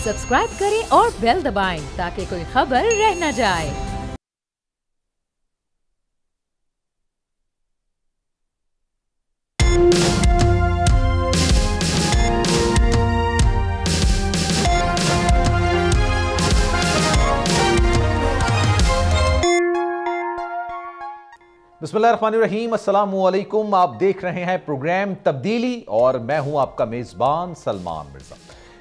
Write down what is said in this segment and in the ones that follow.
Subscribe करें और bell दबाएं ताकि कोई खबर रह न जाए। बिस्मिल्लाहिर्रहमानिर्रहीम, अस्सलामुअलैकुम। आप देख रहे हैं प्रोग्राम तब्दीली और मैं हूं आपका मेजबान सलमान मिर्जा।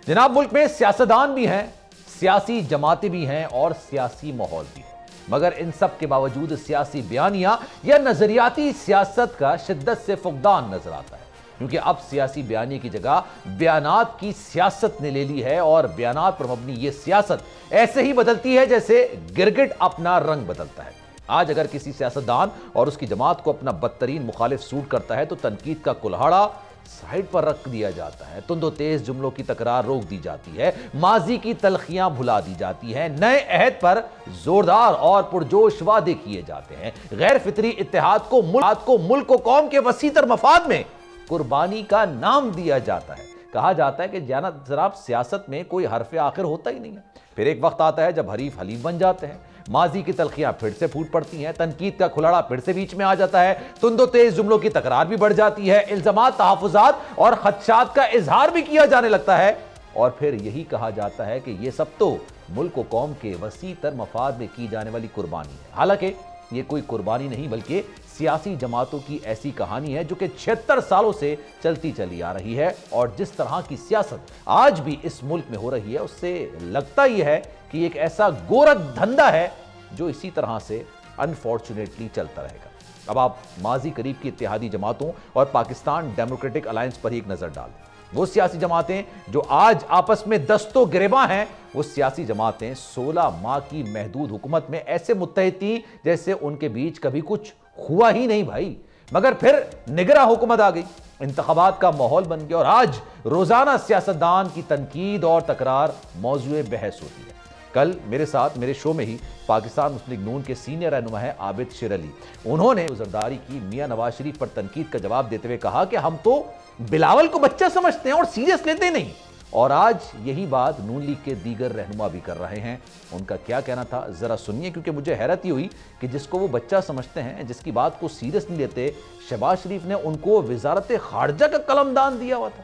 जनाब, मुल्क में सियासतदान भी हैं, सियासी जमातें भी हैं और सियासी माहौल भी है, मगर इन सब के बावजूद सियासी बयानियां या नजरियाती सियासत का शिद्दत से फुकदान नजर आता है, क्योंकि अब सियासी बयानी की जगह बयानात की सियासत ने ले ली है और बयानात पर मबनी यह सियासत ऐसे ही बदलती है जैसे गिरगिट अपना रंग बदलता है। आज अगर किसी सियासतदान और उसकी जमात को अपना बदतरीन मुखालिफ सूट करता है तो तनकीद का कुल्हाड़ा साइड पर रख दिया जाता है, तुंदो तेज जुमलों की तकरार रोक दी जाती है, माजी की तलखियां भुला दी जाती है, नए अहद पर जोरदार और पुरजोश वादे किए जाते हैं, गैर फितरी इत्तेहाद को मुल्क को कौम के वसीतर मफाद में कुर्बानी का नाम दिया जाता है। कहा जाता है कि जनाब सियासत में कोई हरफ आखिर होता ही नहीं है। फिर एक वक्त आता है जब हरीफ हलीफ बन जाते हैं, माजी की तलखियां फिर से फूट पड़ती हैं, तनकीद का खुलाड़ा फिर से बीच में आ जाता है, तुंदो तेज जुमलों की तकरार भी बढ़ जाती है, इल्जामात, तहफ़्फ़ुज़ात और खदशात का इजहार भी किया जाने लगता है और फिर यही कहा जाता है कि यह सब तो मुल्क व कौम के वसीतर मफाद में की जाने वाली कुर्बानी है। हालांकि यह कोई कुर्बानी नहीं बल्कि सियासी जमातों की ऐसी कहानी है जो कि 76 सालों से चलती चली आ रही है और जिस तरह की सियासत आज भी इस मुल्क में हो रही है उससे लगता यह है कि एक ऐसा गोरख धंधा है जो इसी तरह से अनफॉर्चुनेटली चलता रहेगा। अब आप माजी करीब की इत्तेहादी जमातों और पाकिस्तान डेमोक्रेटिक अलायंस पर ही एक नजर डालें। वो सियासी जमातें जो आज आपस में दस्तो गिरेबां हैं, वो सियासी जमातें 16 माह की महदूद हुकूमत में ऐसे मुत्तहिद थी जैसे उनके बीच कभी कुछ हुआ ही नहीं भाई, मगर फिर निगरां हुकूमत आ गई, इंतखाबात का माहौल बन गया और आज रोजाना सियासतदान की तनकीद और तकरार मौजूए बहस होती है। कल मेरे साथ मेरे शो में ही पाकिस्तान मुस्लिम लीग नून के सीनियर रहनुमा है आबिद शेर अली, उन्होंने जरदारी की मियां नवाज शरीफ पर तनकीद का जवाब देते हुए कहा कि हम तो बिलावल को बच्चा समझते हैं और सीरियस लेते नहीं, और आज यही बात नून लीग के दीगर रहनुमा भी कर रहे हैं। उनका क्या कहना था जरा सुनिए, क्योंकि मुझे हैरत ही हुई कि जिसको वो बच्चा समझते हैं, जिसकी बात को सीरियस नहीं लेते, शहबाज शरीफ ने उनको वजारत खारजा का कलमदान दिया हुआ था।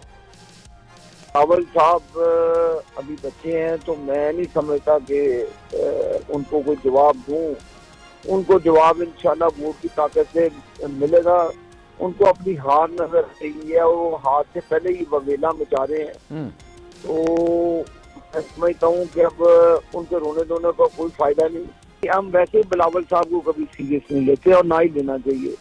बिलावल साहब अभी बच्चे हैं तो मैं नहीं समझता कि उनको कोई जवाब दूं। उनको जवाब इंशाल्लाह वोट की ताकत से मिलेगा। उनको अपनी हार नजर रही है और वो हार से पहले ही ववेला मचा रहे हैं, तो मैं समझता हूँ कि अब उनके रोने धोने का कोई फायदा नहीं। हम वैसे बिलावल साहब को कभी सीरियस नहीं लेते और ना ही लेना चाहिए।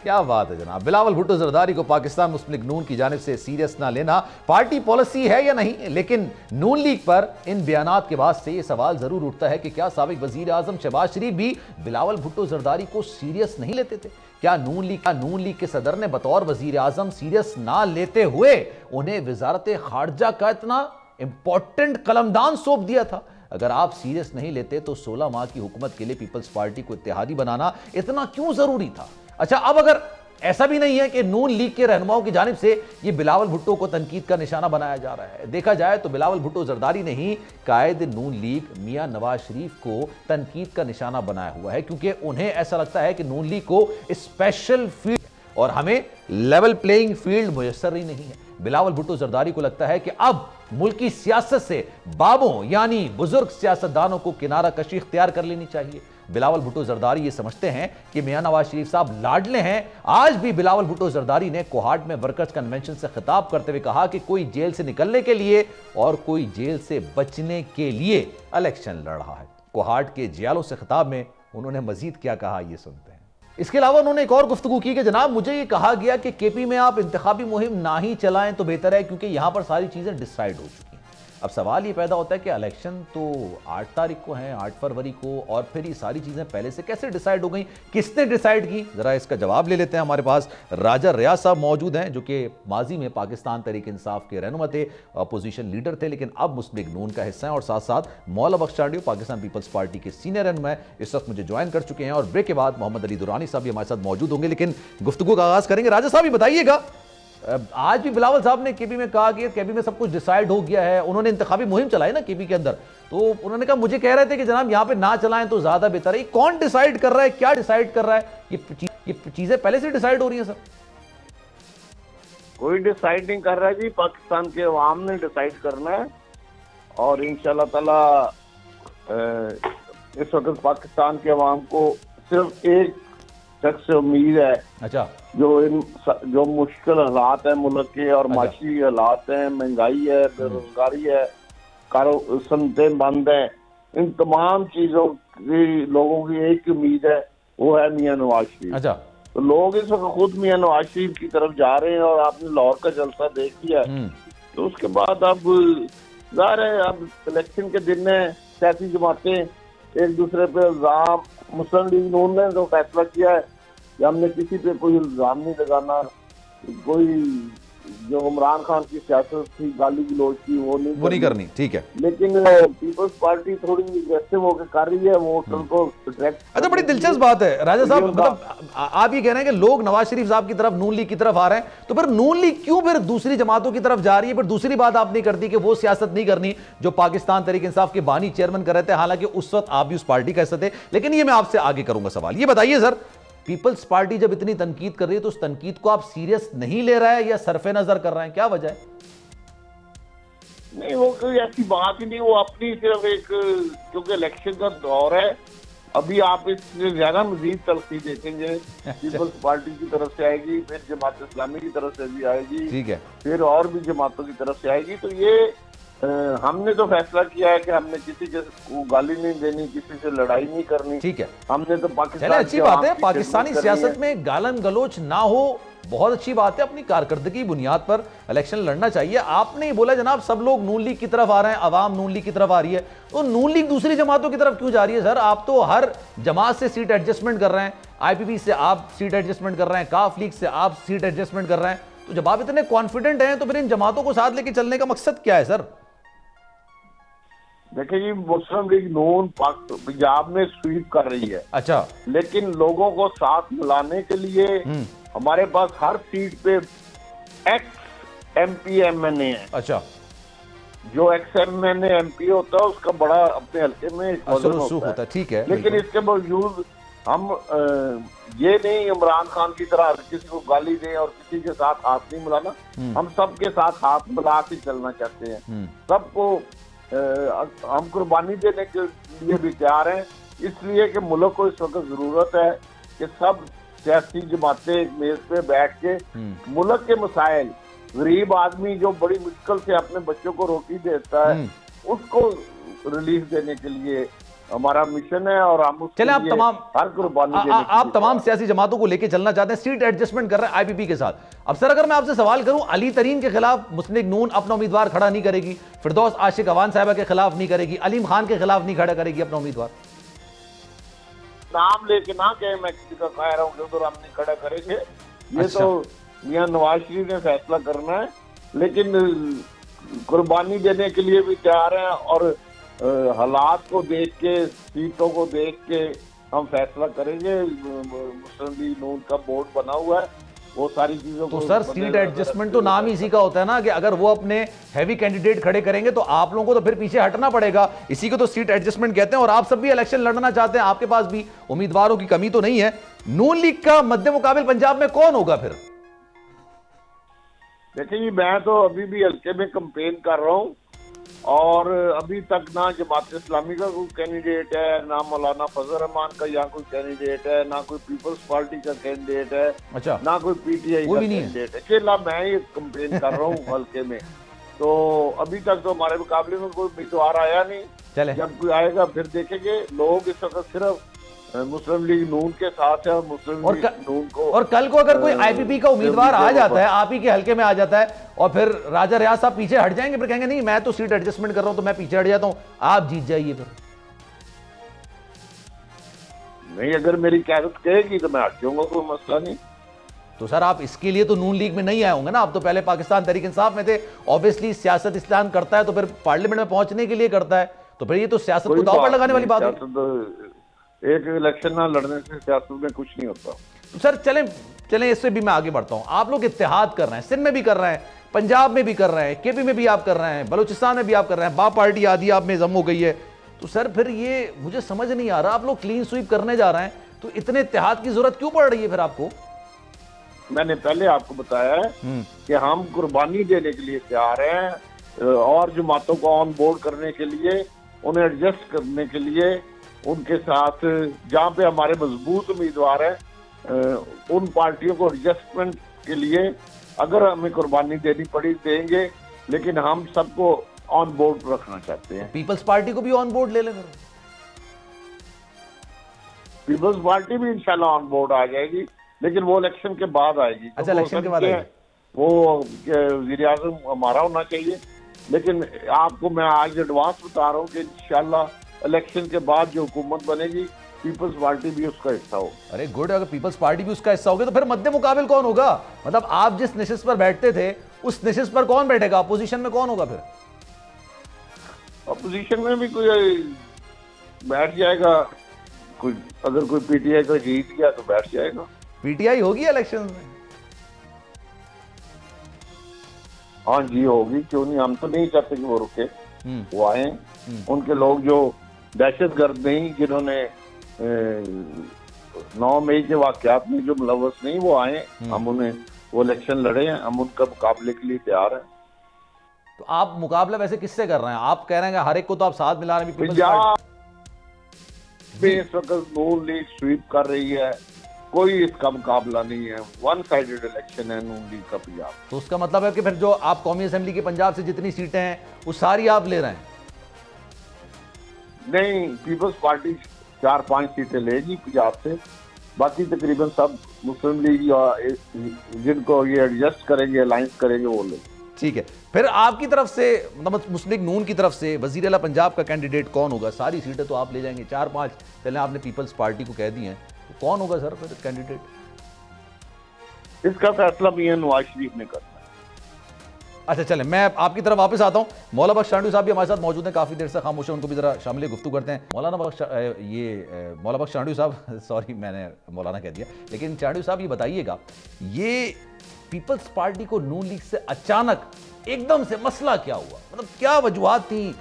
क्या बात है जनाब, बिलावल भुट्टो जरदारी को पाकिस्तान मुस्लिम लीग नून की जानिब से सीरियस ना लेना पार्टी पॉलिसी है या नहीं, लेकिन नून लीग पर इन बयानात के बाद से ये सवाल जरूर उठता है कि क्या साबिक वजीर आजम शहबाज शरीफ भी बिलावल भुट्टो जरदारी को सीरियस नहीं लेते थे? क्या नून लीग के सदर ने बतौर वजीर आजम सीरियस ना लेते हुए उन्हें वजारत खारजा का इतना इंपॉर्टेंट कलमदान सौंप दिया था? अगर आप सीरियस नहीं लेते तो 16 माह की हुकूमत के लिए पीपल्स पार्टी को इत्तेहादी बनाना इतना क्यों जरूरी था? अच्छा, अब अगर ऐसा भी नहीं है कि नून लीग के रहनुमाओं की जानिब से ये बिलावल भुट्टो को तनकीद का निशाना बनाया जा रहा है, देखा जाए तो बिलावल भुट्टो जरदारी ने ही कायद नून लीग मियां नवाज शरीफ को तनकीद का निशाना बनाया हुआ है, क्योंकि उन्हें ऐसा लगता है कि नून लीग को स्पेशल फील्ड और हमें लेवल प्लेइंग फील्ड मुयस्सर ही नहीं है। बिलावल भुट्टो जरदारी को लगता है कि अब मुल्की सियासत से बाबों यानी बुजुर्ग सियासतदानों को किनारा कशी इख्तियार कर लेनी चाहिए। बिलावल भुट्टो जरदारी ये समझते हैं कि मियां नवाज शरीफ साहब लाडले हैं। आज भी बिलावल भुट्टो जरदारी ने कोहाट में वर्कर्स कन्वेंशन से खिताब करते हुए कहा कि कोई जेल से निकलने के लिए और कोई जेल से बचने के लिए इलेक्शन लड़ रहा है। कोहाट के जियालों से खिताब में उन्होंने मजीद क्या कहा, ये सुनते हैं। इसके अलावा उन्होंने एक और गुफ्तगू की कि जनाब मुझे ये कहा गया कि केपी में आप इंतखाबी मुहिम ना ही चलाएं तो बेहतर है, क्योंकि यहां पर सारी चीजें डिसाइड हो चुकी हैं। अब सवाल ये पैदा होता है कि इलेक्शन तो 8 तारीख को है, 8 फरवरी को, और फिर ये सारी चीजें पहले से कैसे डिसाइड हो गई, किसने डिसाइड की? जरा इसका जवाब ले लेते हैं। हमारे पास राजा रियाज साहब मौजूद हैं जो कि माजी में पाकिस्तान तहरीक इंसाफ के रहनुमा थे, अपोजिशन लीडर थे, लेकिन अब मुस्लिम लीग नून का हिस्सा है, और साथ साथ मौला बख्श चांडियो पाकिस्तान पीपल्स पार्टी के सीनियर रहनुमा है, इस वक्त मुझे ज्वाइन कर चुके हैं। और ब्रेक के बाद मोहम्मद अली दुरानी साहब भी हमारे साथ मौजूद होंगे, लेकिन गुफ्तगू का आगाज करेंगे। राजा साहब ये बताइएगा, आज भी बिलावल साहब ने केपी में कहा कि केपी में सब कुछ डिसाइड हो गया है, उन्होंने इंतखाबी मुहिम चलाई ना केपी के अंदर, तो उन्होंने कहा, मुझे कह रहे थे कि जनाब यहाँ पे ना चलाएं तो ज्यादा बेहतर है। कौन डिसाइड कर रहा है, क्या डिसाइड कर रहा है? ये चीजें पहले से डिसाइड हो रही है सर? कोई डिसाइड नहीं कर रहा है जी, पाकिस्तान के अवाम ने डिसाइड करना है। और इंशाल्लाह ताला इस वक्त पाकिस्तान के अवाम को सिर्फ एक शख्स से उम्मीद है। अच्छा। जो मुश्किल हालात है मुल्क के और अच्छा। माशी हालात हैं, महंगाई है, बेरोजगारी है, सनतें बंद है, इन तमाम चीजों की लोगों की एक उम्मीद है, वो है मियां नवाज शरीफ। अच्छा। तो लोग इस वक्त खुद मियां नवाज शरीफ की तरफ जा रहे हैं और आपने लाहौर का जलसा देख लिया। तो उसके बाद अब जाहिर है, अब इलेक्शन के दिन है, सियासी जमातें एक दूसरे पे इल्जाम, मुस्लिम लीग नून ने जो फैसला किया है कि हमने किसी पे कोई इल्जाम नहीं लगाना, कोई जो इमरान खान की सियासत थी, गाली गलौज की, वो नहीं करनी, ठीक है। लेकिन पीपल्स पार्टी थोड़ी एग्रेसिव होकर कर रही है, वोटर को अट्रैक्ट। अच्छा, बड़ी दिलचस्प बात है राजा साहब, मतलब आप ये कह रहे हैं कि लोग नवाज शरीफ साहब की तरफ, नून लीग की तरफ आ रहे हैं, तो फिर नून लीग क्यों फिर दूसरी जमातों की तरफ जा रही है? फिर दूसरी बात आप नहीं करती कि वो सियासत नहीं करनी जो पाकिस्तान तहरीक इंसाफ के बानी चेयरमैन कर रहे थे, हालांकि उस वक्त आप भी उस पार्टी का हिस्सा थे। लेकिन ये मैं आपसे आगे करूंगा सवाल। ये बताइए सर, पीपल्स पार्टी जब इतनी तनकीद कर रही है तो उस तनकीद को आप सीरियस नहीं ले रहा है या सरफे नजर कर रहे हैं, क्या वजह है? नहीं, वो कोई ऐसी बात ही नहीं, वो अपनी सिर्फ एक, क्योंकि इलेक्शन का दौर है, अभी आप इससे ज्यादा मजीद तलखी देखेंगे। पीपल्स पार्टी की तरफ से आएगी, फिर जमात इस्लामी की तरफ से भी आएगी, ठीक है, फिर और भी जमातों की तरफ से आएगी। तो ये हमने तो फैसला किया है कि हमने किसी को गाली नहीं देनी, किसी से लड़ाई नहीं करनी। ठीक है, हमने तो पाकिस्तान, अच्छी बात है, पाकिस्तानी सियासत में गालन गलोच ना हो, बहुत अच्छी बात है। अपनी कारकर्दगी की बुनियाद पर इलेक्शन लड़ना चाहिए। आपने ही बोला जनाब सब लोग नून लीग की तरफ आ रहे हैं, अवाम नून लीग की तरफ आ रही है, तो नून लीग दूसरी जमातों की तरफ क्यों जा रही है सर? आप तो हर जमात से सीट एडजस्टमेंट कर रहे हैं, IPP से आप सीट एडजस्टमेंट कर रहे हैं, काफ लीग से आप सीट एडजस्टमेंट कर रहे हैं, तो जब आप इतने कॉन्फिडेंट हैं तो फिर इन जमातों को साथ लेके चलने का मकसद क्या है सर? देखिए जी, मुस्लिम लीग नून पंजाब में स्वीप कर रही है। अच्छा। लेकिन लोगों को साथ मिलाने के लिए हमारे पास हर सीट पे एक्स MP MNA है। अच्छा। जो एक्स MNA MP होता है उसका बड़ा अपने हल्के में वजन होता है, ठीक है। लेकिन इसके बावजूद हम ये नहीं इमरान खान की तरह किसी को गाली दें और किसी के साथ हाथ नहीं मिलाना। हम सबके साथ हाथ मिला के चलना चाहते हैं। सबको हम कुर्बानी देने के लिए भी तैयार हैं, इसलिए कि मुल्क को इस वक्त जरूरत है कि सब सियासी जमातें एक मेज पे बैठ के मुल्क के मसाइल, गरीब आदमी जो बड़ी मुश्किल से अपने बच्चों को रोटी देता है, उसको रिलीफ देने के लिए हमारा मिशन है। और हम चले, आप तमाम हर कुर्बानी आप तमाम सियासी जमातों को लेके चलना चाहते हैं, सीट एडजस्टमेंट कर रहे हैं IPP के साथ। अब सर अगर मैं आपसे सवाल करूं, अली तरीन के खिलाफ मुस्लिम लीग नून अपना उम्मीदवार खड़ा नहीं करेगी, फिरदौस आशिक अवान साहिबा के खिलाफ नहीं करेगी, अलीम खान के खिलाफ नहीं खड़ा करेगी अपना उम्मीदवार? नाम लेके ना कहे मैं किसी का कह रहा हूँ कि उधर हम नहीं खड़ा करेंगे, ये तो मियां नवाज शरीफ ने फैसला करना है। लेकिन कुर्बानी देने के लिए भी तैयार हैं और हालात को देख के, सीटों को देख के हम फैसला करेंगे। मुस्लिम लीग नून का बोर्ड बना हुआ है, वो सारी चीजों तो सर सीट एडजस्टमेंट तो नाम ही इसी का होता है ना, कि अगर वो अपने हैवी कैंडिडेट खड़े करेंगे तो आप लोगों को तो फिर पीछे हटना पड़ेगा, इसी को तो सीट एडजस्टमेंट कहते हैं। और आप सब भी इलेक्शन लड़ना चाहते हैं, आपके पास भी उम्मीदवारों की कमी तो नहीं है। नून लीग का मद्दे मुकाबिल पंजाब में कौन होगा फिर? देखिए जी, मैं तो अभी भी हल्के में कंपेन कर रहा हूँ और अभी तक ना जमात इस्लामी का कोई कैंडिडेट है, ना मौलाना फजल रहमान का यहाँ कोई कैंडिडेट है, ना कोई पीपल्स पार्टी का कैंडिडेट है। अच्छा। ना कोई PTI का कैंडिडेट है। अकेला मैं ही कंपेन कर रहा हूँ हल्के में। तो अभी तक तो हमारे मुकाबले में कोई उम्मीदवार आया नहीं। चले, जब कोई आएगा फिर देखेंगे। लोग इस वक्त सिर्फ मुस्लिम लीग नून के साथ है और मुस्लिम लीग नून को, और कल को अगर कोई IPP का उम्मीदवार आ जाता है, आप ही के हल्के में आ जाता है, और फिर राजा रियाज साहब पीछे हट जाएंगे, फिर कहेंगे नहीं मैं तो सीट एडजस्टमेंट कर रहा हूं तो मैं पीछे हट जाता हूं, आप जीत जाइए फिर? नहीं, अगर मेरी क्यादत कहेगी तो मैं हट जाऊंगा, कोई मसला नहीं। तो सर आप इसके लिए तो नून लीग में नहीं आए होंगे ना, आप तो पहले पाकिस्तान तहरीक इंसाफ में थे। ऑब्वियसली सियासत इस्लाम करता है तो फिर पार्लियामेंट में पहुंचने के लिए करता है, तो फिर ये तो सियासत को दांव पर लगाने वाली बात है। एक इलेक्शन ना लड़ने से सियासत में कुछ नहीं होता। सर चलें इससे भी मैं आगे बढ़ता हूं। आप लोग इत्तेहाद कर रहे हैं, सिंध में भी कर रहे हैं, पंजाब में भी कर रहे हैं, केपी में भी आप कर रहे हैं, बलूचिस्तान में भी आप कर रहे हैं, बा पार्टी आदि आप में जम हो गई है। तो सर फिर ये मुझे समझ नहीं आ रहा, आप लोग क्लीन स्वीप करने जा रहे हैं तो इतने इत्तेहाद की जरूरत क्यों पड़ रही है फिर आपको? मैंने पहले आपको बताया है कि हम कुर्बानी देने के लिए तैयार हैं और जमातों को ऑन बोर्ड करने के लिए, उन्हें एडजस्ट करने के लिए, उनके साथ जहाँ पे हमारे मजबूत उम्मीदवार हैं उन पार्टियों को एडजस्टमेंट के लिए अगर हमें कुर्बानी देनी पड़ी देंगे, लेकिन हम सबको ऑन बोर्ड रखना चाहते हैं। पीपल्स पार्टी को भी ऑन बोर्ड ले लें। पीपल्स पार्टी भी इंशाल्लाह ऑन बोर्ड आ जाएगी, लेकिन वो इलेक्शन के बाद आएगी। अच्छा, इलेक्शन के बाद आएगी। वो वज़ीर आज़म हमारा होना चाहिए, लेकिन आपको मैं आज एडवांस बता रहा हूँ कि इंशाल्लाह इलेक्शन के बाद जो हुकूमत बनेगी पीपल्स पार्टी भी उसका हिस्सा हो। अरे गुड, अगर पीपल्स पार्टी भी उसका हिस्सा होगी तो फिर मध्य मुकाबिल कौन होगा? मतलब आप जिस निशिस्त पर बैठते थे उस निशिस्त पर कौन बैठेगा? अपोजिशन में कौन होगा? फिर अपोजिशन में भी कोई बैठ जाएगा, कोई अगर कोई पीटीआई का जीत गया तो बैठ जाएगा। पीटीआई होगी इलेक्शन में? हाँ जी होगी, क्यों नहीं। हम तो नहीं चाहते कि वो रुके, वो आए। उनके लोग जो दहशतगर्द नहीं, जिन्होंने 9 मई के वाकयात में जो मुलव्वस नहीं, वो आए। हम उन्हें वो इलेक्शन लड़े हैं, हम उनका मुकाबले के लिए तैयार हैं। तो आप मुकाबला वैसे किससे कर रहे हैं? आप कह रहे हैं हर एक को तो आप साथ मिला रहे हैं। पंजाब में इस वक्त नून लीग स्वीप कर रही है, कोई इसका मुकाबला नहीं है। वन साइडेड इलेक्शन है नून लीग का पंजाब। तो उसका मतलब है कि फिर जो आप कौमी असेंबली के पंजाब से जितनी सीटें हैं वो सारी आप ले रहे हैं? नहीं, पीपल्स पार्टी 4-5 सीटें लेगी पंजाब से, बाकी तकरीबन सब मुस्लिम लीग या जिनको ये एडजस्ट करेंगे, अलायंस करेंगे, वो लोग। ठीक है, फिर आपकी तरफ से मतलब मुस्लिम लीग नून की तरफ से वजीर आला पंजाब का कैंडिडेट कौन होगा? सारी सीटें तो आप ले जाएंगे, 4-5 पहले आपने पीपल्स पार्टी को कह दी हैं, तो कौन होगा सर फिर कैंडिडेट? इसका फैसला मियां नवाज शरीफ ने करना है। अच्छा चलें, मैं आपकी तरफ वापस आता हूं। मौलाना बख्श चांडू साहब भी हमारे साथ मौजूद हैं, काफ़ी देर से खामोश है, उनको भी ज़रा शामिल गुफ्तगू करते हैं। मौलाना बख्श चांडू साहब, सॉरी मैंने मौलाना कह दिया, लेकिन चांडू साहब ये बताइएगा, ये पीपल्स पार्टी को नून लीग से अचानक एकदम से मसला क्या हुआ? मतलब क्या वजूहात थी?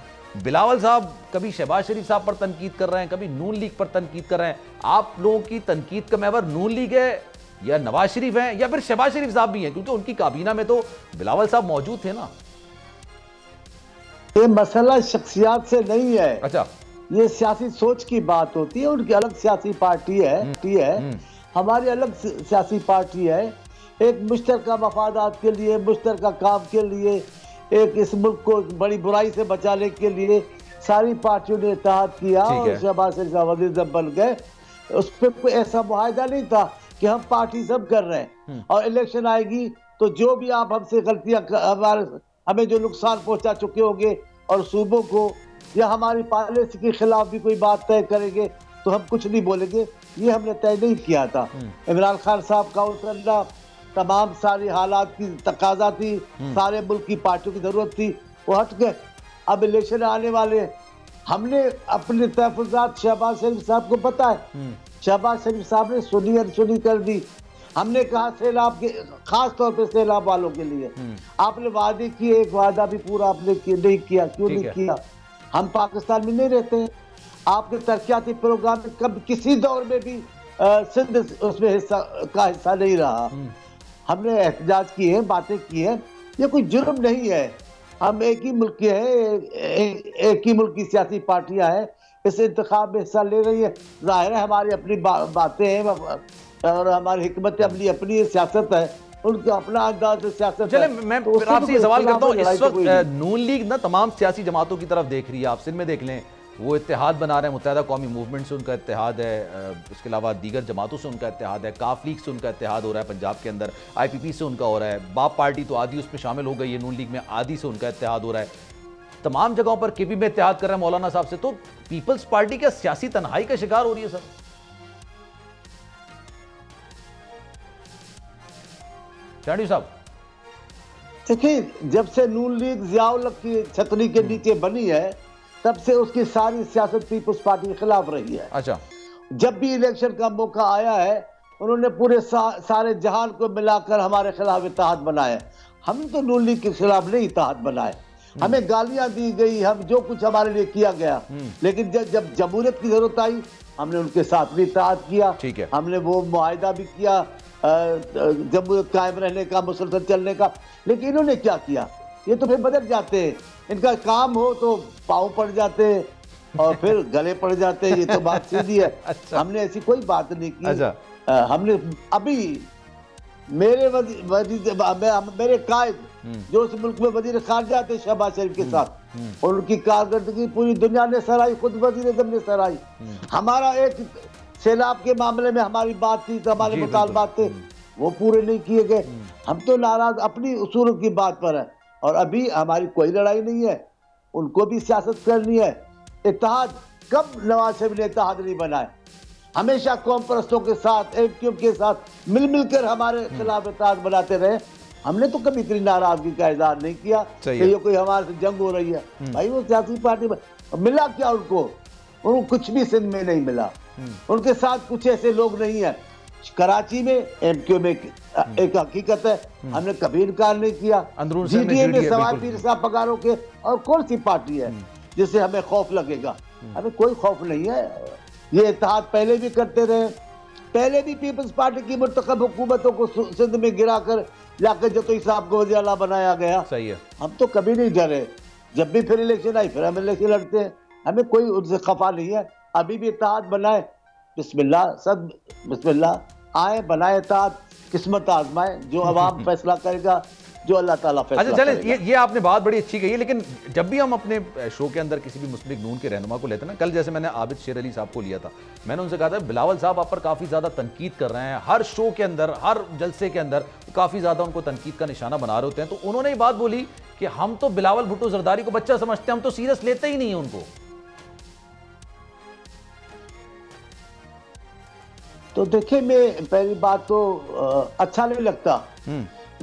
बिलावल साहब कभी शहबाज शरीफ साहब पर तनकीद कर रहे हैं, कभी नून लीग पर तनकीद कर रहे हैं। आप लोगों की तनकीद का महवर नून लीग है या नवाज शरीफ हैं या फिर शहबाज शरीफ साहब भी हैं? क्योंकि उनकी काबीना में तो बिलावल साहब मौजूद थे ना। ये मसला शख्सियात से नहीं है। अच्छा, ये सियासी सोच की बात होती है। उनकी अलग सियासी पार्टी है, हमारी अलग सियासी पार्टी है। एक मुश्तरका मफादात के लिए, मुश्तरका काम के लिए, एक इस मुल्क को बड़ी बुराई से बचाने के लिए सारी पार्टियों ने इत्तेहाद किया और शहबाज शरीफ साहब वज़ीर जब बन गए, उस पर कोई ऐसा मुआहदा नहीं था कि हम पार्टीज़म कर रहे हैं और इलेक्शन आएगी तो जो भी आप हमसे गलतियां हमें जो नुकसान पहुंचा चुके होंगे और सूबों को या हमारी पॉलिसी के खिलाफ भी कोई बात तय करेंगे तो हम कुछ नहीं बोलेंगे। ये हमने तय नहीं किया था। इमरान खान साहब का उतरना तमाम सारी हालात की तकाजा थी, सारे मुल्क की पार्टियों की जरूरत थी, वो हट गए। अब इलेक्शन आने वाले, हमने अपने तहफ़्फ़ुज़ात शहबाज शरीफ साहब को पता है, शहबाज शरीफ साहब ने सुनी अनसुनी कर दी। हमने कहा सैलाब के, खास तौर पे सैलाब वालों के लिए आपने वादे किए, एक वादा भी पूरा आपने नहीं किया। क्यों नहीं किया? हम पाकिस्तान में नहीं रहते। आपके तरक्याती प्रोग्राम में कब किसी दौर में भी सिंध उसमें हिस्सा नहीं रहा। हमने एहतजाज किए हैं, बातें की हैं, ये कोई जुर्म नहीं है। हम एक ही मुल्क के हैं, एक ही मुल्क की सियासी पार्टियां हैं, इस इंतखाब में हिस्सा ले रही है। जाहिर है हमारी अपनी बातें हैं और हमारी हिकमत अमली अपनी सियासत है, उनका अपना अंदाज सियासत। चले मैं आपसे ये सवाल करता हूँ, इस वक्त नून लीग ना तमाम सियासी जमातों की तरफ देख रही है। आप सिंध में देख लें, वो इत्तेहाद बना रहे हैं, मुत्तहिदा कौमी मूवमेंट से उनका इत्तेहाद है, इसके अलावा दीगर जमातों से उनका इत्तेहाद है, काफ लीग से उनका इत्तेहाद हो रहा है पंजाब के अंदर, IPP से उनका हो रहा है, बाप पार्टी तो आधी उसमें शामिल हो गई है, नून लीग में आधी से उनका इत्तेहाद हो रहा है, तमाम जगहों पर KP में इत्तेहाद कर रहे हैं मौलाना साहब से। तो पीपल्स पार्टी क्या सियासी तन्हाई का शिकार हो रही है सर? चांडी साहब देखिए, जब से नून लीग ज़िया-उल हक की छतरी के नीचे बनी है तब से उसकी सारी सियासत पीपल्स पार्टी के खिलाफ रही है। अच्छा, जब भी इलेक्शन का मौका आया है उन्होंने पूरे सारे जहान को मिलाकर हमारे खिलाफ इत्तेहाद बनाए। हम तो नून लीग के खिलाफ नहीं इत्तेहाद बनाए, हमें गालियां दी गई, हम जो कुछ हमारे लिए किया गया, लेकिन जब जमहूरियत की जरूरत आई हमने उनके साथ भी इत्तेहाद किया। ठीक है। हमने वो मुआहिदा भी किया जमहूरियत कायम रहने का, मुसलसल चलने का। लेकिन इन्होंने क्या किया, ये तो फिर बदल जाते हैं, इनका काम हो तो पाँव पड़ जाते हैं और फिर गले पड़ जाते हैं, ये तो बात सीधी है। अच्छा। हमने ऐसी कोई बात नहीं की। अच्छा। हमने अभी मेरे कायद जो उस मुल्क में वजीर खारजा थे शहबाज शरीफ के साथ, और उनकी कारकर्दगी पूरी दुनिया ने सराही, खुद वजीर आज़म ने सराही। हमारा एक सैलाब के मामले में हमारी बात थी, हमारे मुतालबात थे, वो पूरे नहीं किए गए। हम तो नाराज अपनी उसूलों की बात पर है, और अभी हमारी कोई लड़ाई नहीं है, उनको भी सियासत करनी है। इत्तेहाद कब नवाज शरीफ ने इत्तेहाद नहीं बनाए, हमेशा कौम परस्तों के साथ, एमक्यू के साथ मिलकर हमारे खिलाफ इत्तेहाद बनाते रहे। हमने तो कभी इतनी नाराजगी का इजहार नहीं किया कि ये कोई हमारे से जंग हो रही है। भाई वो सियासी पार्टी में मिला क्या उनको कुछ भी सिंध में नहीं मिला। उनके साथ कुछ ऐसे लोग नहीं है। कराची में एमक्यू में एक हकीकत है, हमने कभी इनकार नहीं किया। जीटीए में सवाई पीर साहब पगारों के, और कौन सी पार्टी है जिससे हमें खौफ लगेगा? हमें कोई खौफ नहीं है। ये इत्तेहाद पहले भी करते रहे, पहले भी पीपल्स पार्टी की मुंतखब हुकूमतों को सिंध में गिराकर लाकर जतोई साहब को वज़ीर आला बनाया गया। सही है। हम तो कभी नहीं डरे, जब भी फिर इलेक्शन आई फिर हम इलेक्शन लड़ते हैं, हमें कोई उनसे खफा नहीं है। अभी भी इत्तेहाद बनाए, बिस्मिल्लाह, सब बिस्मिल्लाह, आए बनाए इत्तेहाद, किस्मत आजमाए, जो अवाम फैसला करेगा, जो अल्लाह ताला फैसला अच्छा चले, करेगा। ये आपने बात बड़ी अच्छी कही है, लेकिन जब भी हम अपने शो के अंदर किसी भी मुस्लिम लीग नून के रहनुमा को लेते हैं ना, कल जैसे मैंने आबिद शेर अली साहब को लिया था, मैंने उनसे कहा था बिलावल साहब आप पर काफ़ी ज़्यादा तनकीद कर रहे हैं, हर शो के अंदर, हर जलसे के अंदर काफ़ी ज़्यादा उनको तनकीद का निशाना बना रहे होते हैं। तो उन्होंने ये बात बोली कि हम तो बिलावल भुट्टो जरदारी को बच्चा समझते हैं, हम तो सीरियस लेते ही नहीं है उनको। तो देखिए, मैं पहली बात तो अच्छा नहीं लगता।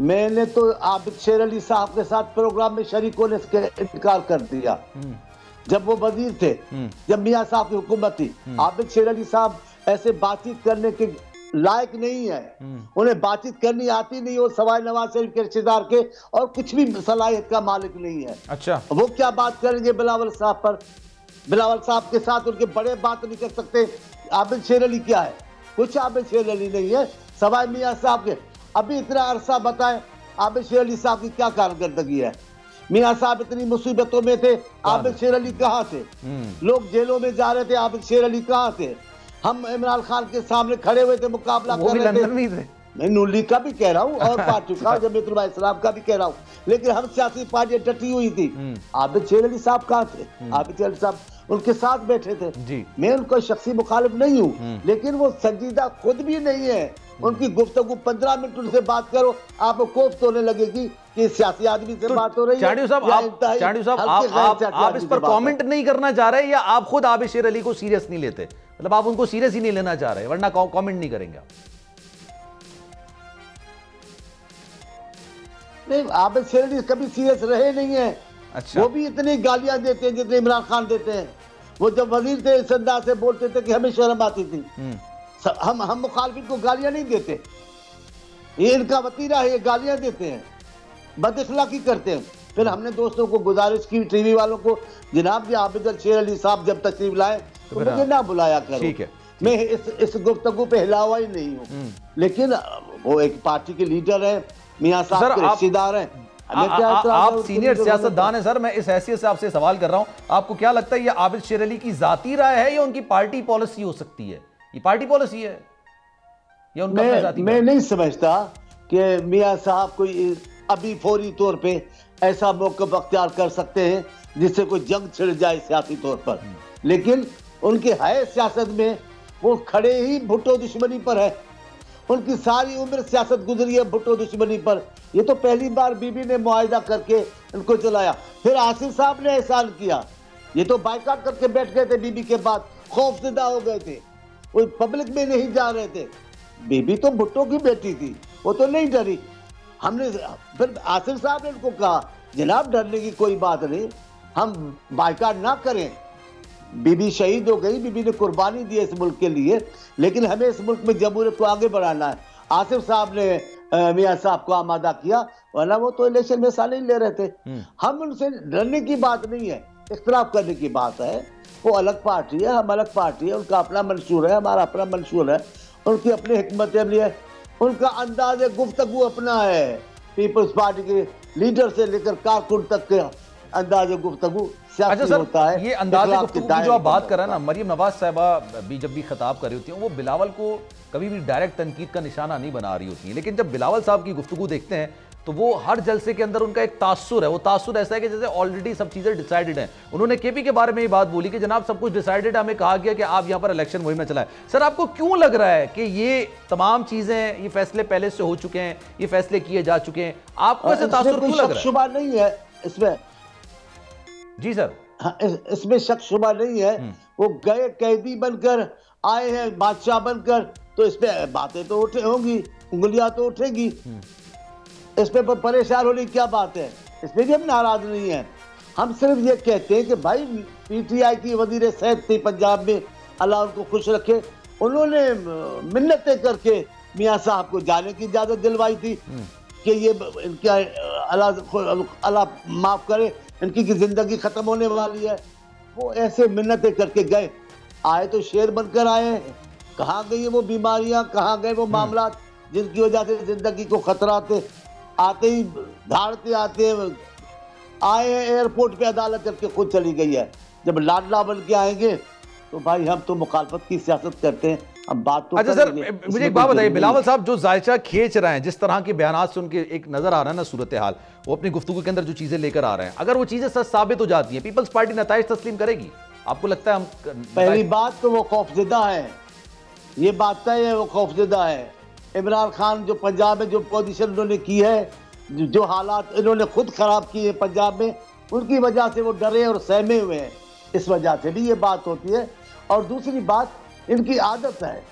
मैंने तो आबिद शेर अली साहब के साथ प्रोग्राम में शरीक होने से इनकार कर दिया जब वो वजीर थे, जब मियां साहब की हुकूमत थी। आबिद शेर अली साहब ऐसे बातचीत करने के लायक नहीं है, उन्हें बातचीत करनी आती नहीं, वो सवाई नवाज शरीफ के रिश्तेदार के और कुछ भी सलाहियत का मालिक नहीं है। अच्छा, वो क्या बात करेंगे बिलावल साहब पर? बिलावल साहब के साथ उनके बड़े बात नहीं कर सकते। आबिद शेर अली क्या है? कुछ आबिद शेर अली नहीं है, सवाई मियां साहब के। अभी इतना अरसा बताएं आबिद शेर अली साहब की क्या कारकर्दगी है? मियां साहब इतनी मुसीबतों में थे, आबिद शेर अली कहाँ थे? लोग जेलों में जा रहे थे, आबिद शेर अली कहाँ थे? हम इमरान खान के सामने खड़े हुए थे, मुकाबला कर रहे थे। मैं नून लीग का भी कह रहा हूँ और पार्टी का, जमीयतुल इस्लाम का भी कह रहा हूँ, लेकिन हम सियासी पार्टियां डटी हुई थी। आबिद शेर अली साहब कहाँ थे? आबिद शेर अली साहब उनके साथ बैठे थे जी। मैं उनका शख्सी मुखालिफ नहीं हूँ, लेकिन वो संजीदा खुद भी नहीं है। उनकी गुफ्तगू 15 मिनट उनसे बात करो, आपको कोफ्त होने लगेगी कि सियासी आदमी से बात हो रही है। चांडियो साहब, आप इस पर कमेंट नहीं करना चाह रहे, या आप खुद आबिद शेर अली को सीरियस नहीं लेते? मतलब आप उनको सीरियस ही नहीं लेना चाह रहे, वरना कमेंट नहीं करेंगे आप? नहीं, आबिद शेर अली कभी सीरियस रहे नहीं है। अच्छा। वो भी इतनी गालियां देते हैं जितने इमरान खान देते हैं। वो जब वजीर थे इस अंदाज से बोलते थे कि हमें शर्म आती थी। हम मुखालिफिन को गालियां नहीं देते, ये इनका वतीरा है, ये गालियां देते हैं, बदअखलाकी करते हैं। फिर हमने दोस्तों को गुजारिश की, टीवी वालों को, जनाब जी आबिद शेर अली साहब जब तशरीफ लाए तो मुझे ना बुलाया करो। ठीक है, मैं इस गुफ्तगू पे हिलावा ही नहीं हूँ, लेकिन वो एक पार्टी के लीडर है, मियां साहब के रिश्तेदार हैं। आप सीनियर सियासतदान हैं सर, मैं इस हैसियत से आपसे सवाल कर रहा हूं, आपको क्या लगता है ये आबिद शेर अली की जाती राय है या उनकी पार्टी पॉलिसी हो सकती है? ये पार्टी पॉलिसी है या उनका जाती? मैं नहीं समझता कि मियां साहब कोई अभी फौरी तौर पे ऐसा मौक़िफ़ अख्तियार कर सकते हैं जिससे कोई जंग छिड़ जाए सियासी तौर पर, लेकिन उनके है सियासत में वो खड़े ही भुट्टो दुश्मनी पर है। उनकी सारी उम्र सियासत गुजरी है भुट्टो दुश्मनी पर। ये तो पहली बार बीबी ने मुआहिदा करके इनको चलाया, फिर आसिफ साहब ने एहसान किया। ये तो बाइकाट करके बैठ गए थे बीबी के बाद, खौफजदा हो गए थे, वो पब्लिक में नहीं जा रहे थे। बीबी तो भुट्टो की बेटी थी, वो तो नहीं डरी। हमने फिर आसिफ साहब ने उनको कहा जनाब डरने की कोई बात नहीं, हम बाइकाट ना करें, बीबी शहीद हो गई, बीबी ने कुर्बानी दी इस मुल्क के लिए, लेकिन हमें इस मुल्क में जमहूरियत को आगे बढ़ाना है। आसिफ साहब ने मियां साहब को आमादा किया, वरना वो तो इलेक्शन में हिस्सा नहीं ले रहे थे। हम उनसे डरने की बात नहीं है, इख्तलाफ करने की बात है। वो अलग पार्टी है, हम अलग पार्टी है, उनका अपना मंशूर है, हमारा अपना मंशूर है, उनकी अपनी हिकमत अमली है, उनका अंदाज गुफ्तगू अपना है। पीपल्स पार्टी के लीडर से लेकर कारकुन तक के अंदाज गुफ्तगू अच्छा सर, होता है। ये अंदाज गुफ्तगू की जो आप बात कर रहे हैं ना, मरियम नवाज साहबा भी जब भी खिताब कर रही होती हैं, वो बिलावल को कभी भी डायरेक्ट तनकीद का निशाना नहीं बना रही होती हैं, लेकिन जब बिलावल साहब की गुफ्तगू देखते हैं तो वो हर जलसे के अंदर उनका एक तासुर है। वो तासुर ऐसा है कि जैसे ऑलरेडी सब चीजें डिसाइडेड हैं। उन्होंने केपी के बारे में ये बात बोली कि जनाब सब कुछ डिसाइडेड है, हमें कहा गया कि आप यहाँ पर इलेक्शन मुहिम में चलाएं। सर, आपको क्यों लग रहा है कि ये तमाम चीजें, ये फैसले पहले से हो चुके हैं, ये फैसले किए जा चुके हैं, आपको ऐसे तासुर क्यों लग रहा है? शुबा नहीं है इसमें। जी सर, इसमें शक शुबा नहीं है। वो गए कैदी बनकर, आए हैं बादशाह बनकर, तो इसमें बातें तो उठे होंगी, उंगलियां तो उठेगी। इसमें परेशान होने की क्या बात है? इसमें भी हम नाराज नहीं है। हम सिर्फ ये कहते हैं कि भाई पीटीआई की वजीर सेहत थी पंजाब में, अल्लाह उनको खुश रखे, उन्होंने मिन्नतें करके मियां साहब को जाने की इजाजत दिलवाई थी कि ये इनका अल्लाह माफ करे, इनकी जिंदगी खत्म होने वाली है। वो ऐसे मिन्नतें करके गए, आए तो शेर बनकर आए हैं। कहाँ गई वो बीमारियां, कहाँ गए वो मामला जिनकी वजह से जिंदगी को खतरा आते ही धाड़ते आते हैं। आए हैं एयरपोर्ट पे, अदालत करके खुद चली गई है। जब लाडला बन के आएंगे तो भाई हम तो मुखालफत की सियासत करते हैं, हम बात तो। अच्छा सर, मुझे एक बात बताइए, बिलावल साहब जो जायचा खींच रहे हैं, जिस तरह के बयान से उनके एक नजर आ रहा है ना सूरत हाल, वो अपनी गुफ्तगू के अंदर जो चीजें लेकर आ रहे हैं, अगर वो चीजें सच साबित हो जाती हैं, पीपल्स पार्टी नताइज तस्लीम करेगी? आपको लगता है? हम पहली बात तो वो खौफजदा है, ये बात तय है, वो खौफजदा है। इमरान खान जो पंजाब में जो पोजीशन उन्होंने की है, जो हालात इन्होंने खुद खराब किए पंजाब में, उनकी वजह से वो डरे और सहमे हुए हैं। इस वजह से भी ये बात होती है। और दूसरी बात, इनकी आदत है,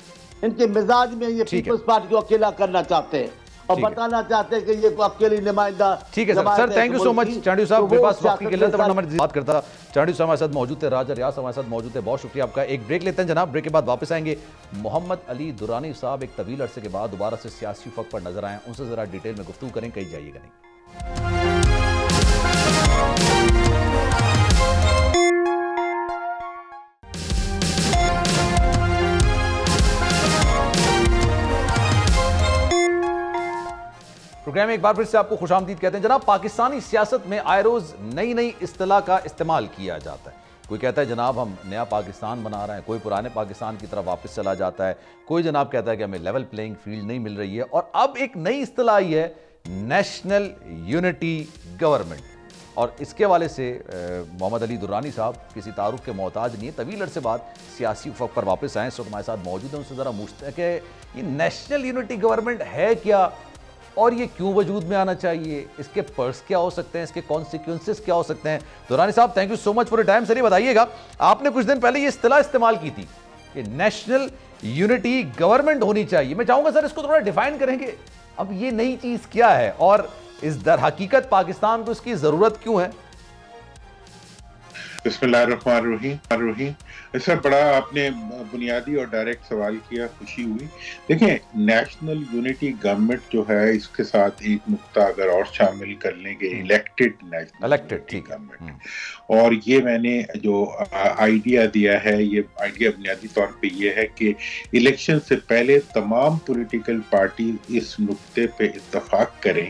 इनके मिजाज में ये पीपल्स पार्टी को अकेला करना चाहते हैं और बताना चाहते हैं कि ये अकेली नुमाइंदा। ठीक है sir, thank you so much Chandio साहब। मेरे पास वक्त की किल्लत है, वरना मैं बात करता। चांडियो साहब हमारे साथ मौजूद थे, राजा रियाज हमारे साथ मौजूद थे, बहुत शुक्रिया आपका। एक ब्रेक लेते हैं जनाब, ब्रेक के बाद वापस आएंगे। मोहम्मद अली दुरानी साहब एक तवील अरसे के बाद दोबारा से सियासी फक पर नजर आए, उनसे जरा डिटेल में गुफ्तगू करें, कहीं जाइएगा नहीं। प्रोग्राम में एक बार फिर से आपको खुशामदीद कहते हैं जनाब। पाकिस्तानी सियासत में आए रोज नई नई इस्तिलाह का इस्तेमाल किया जाता है। कोई कहता है जनाब हम नया पाकिस्तान बना रहे हैं, कोई पुराने पाकिस्तान की तरफ वापस चला जाता है, कोई जनाब कहता है कि हमें लेवल प्लेइंग फील्ड नहीं मिल रही है। और अब एक नई इस्तिलाह आई है, नेशनल यूनिटी गवर्नमेंट। और इसके हवाले से मोहम्मद अली दुरानी साहब किसी तारुफ के मोहताज नहीं है, तवील अरसे बाद सियासी उफ़क़ पर वापस आए, इस वक्त हमारे साथ मौजूद हैं। उनसे ज़रा पूछते हैं कि ये नेशनल यूनिटी गवर्नमेंट है क्या और ये क्यों वजूद में आना चाहिए, इसके पर्स क्या हो सकते हैं, इसके कॉन्सिक्वेंसेस क्या हो सकते हैं। दुरानी साहब, thank you so much for your time. Sir ये बताइएगा, आपने कुछ दिन पहले ये इस्तिलाह इस्तेमाल की थी कि नेशनल यूनिटी गवर्नमेंट होनी चाहिए। मैं चाहूंगा सर इसको थोड़ा डिफाइन करेंगे, अब ये नई चीज क्या है और इस दर हकीकत पाकिस्तान को इसकी जरूरत क्यों है? बिस्मिल्लाहिर्रहमानिर्रहीम। ऐसा बड़ा आपने बुनियादी और डायरेक्ट सवाल किया, खुशी हुई। देखें, नेशनल यूनिटी गवर्नमेंट जो है, इसके साथ एक नुक्ता अगर और शामिल कर लेंगे, इलेक्टेड नेशनल गवर्नमेंट। और ये मैंने जो आइडिया दिया है, ये आइडिया बुनियादी तौर पे ये है कि इलेक्शन से पहले तमाम पॉलिटिकल पार्टी इस नुक्ते पे इत्तफाक करें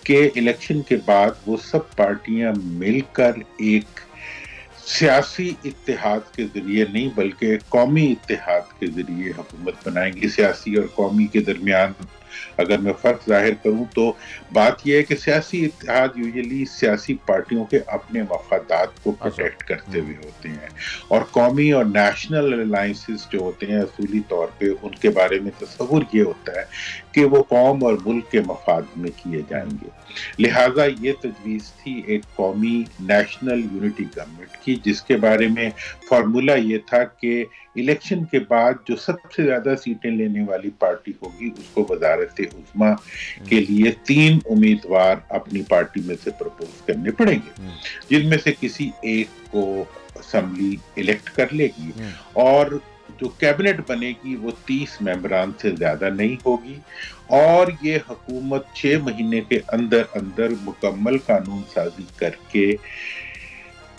कि इलेक्शन के बाद वो सब पार्टियां मिलकर एक सियासी इत्तेहाद के जरिए नहीं बल्कि कौमी इत्तेहाद के जरिए हुकूमत बनाएंगी। सियासी और कौमी के दरमियान अगर मैं फर्क जाहिर करूं तो बात यह है कि सियासी इत्तेहाद यूजुअली सियासी पार्टियों के अपने मफादात को प्रोटेक्ट करते हुए होते हैं, और कौमी और नेशनल अलायंसेस जो होते हैं असूली तौर पे उनके बारे में तस्वुर ये होता है कि वो कौम और मुल्क के मफाद में किए जाएंगे। लिहाजा ये तजवीज़ थी एक कौमी नेशनल यूनिटी गवर्नमेंट की, जिसके बारे में फार्मूला ये था कि इलेक्शन के बाद जो सबसे ज़्यादा सीटें लेने वाली पार्टी होगी उसको वज़ारत-ए-उज़्मा के लिए 3 उम्मीदवार अपनी पार्टी में से प्रपोज करने पड़ेंगे, जिनमें से किसी एक को असम्बली इलेक्ट कर लेगी और जो कैबिनेट बनेगी वो 30 मेंबरान से ज्यादा नहीं होगी और ये हुकूमत 6 महीने के अंदर अंदर मुकम्मल कानून साजी करके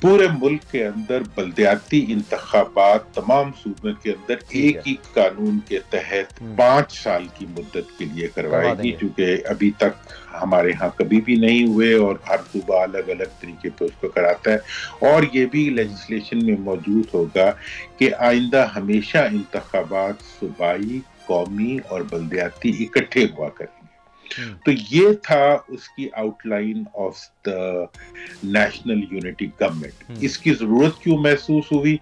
पूरे मुल्क के अंदर बल्दियाती इंतखाबात तमाम सूबों के अंदर एक ही कानून के तहत 5 साल की मुद्दत के लिए करवाएगी, क्योंकि अभी तक हमारे यहाँ कभी भी नहीं हुए और हर सूबा अलग अलग तरीके पे उसको कराता है। और ये भी लेजिस्लेशन में मौजूद होगा कि आइंदा हमेशा इंतखाबात सूबाई, कौमी और बल्दियाती इकट्ठे हुआ करेंगे। तो ये था उसकी outline of the national unity government. इसकी जरूरत क्यों महसूस हुई?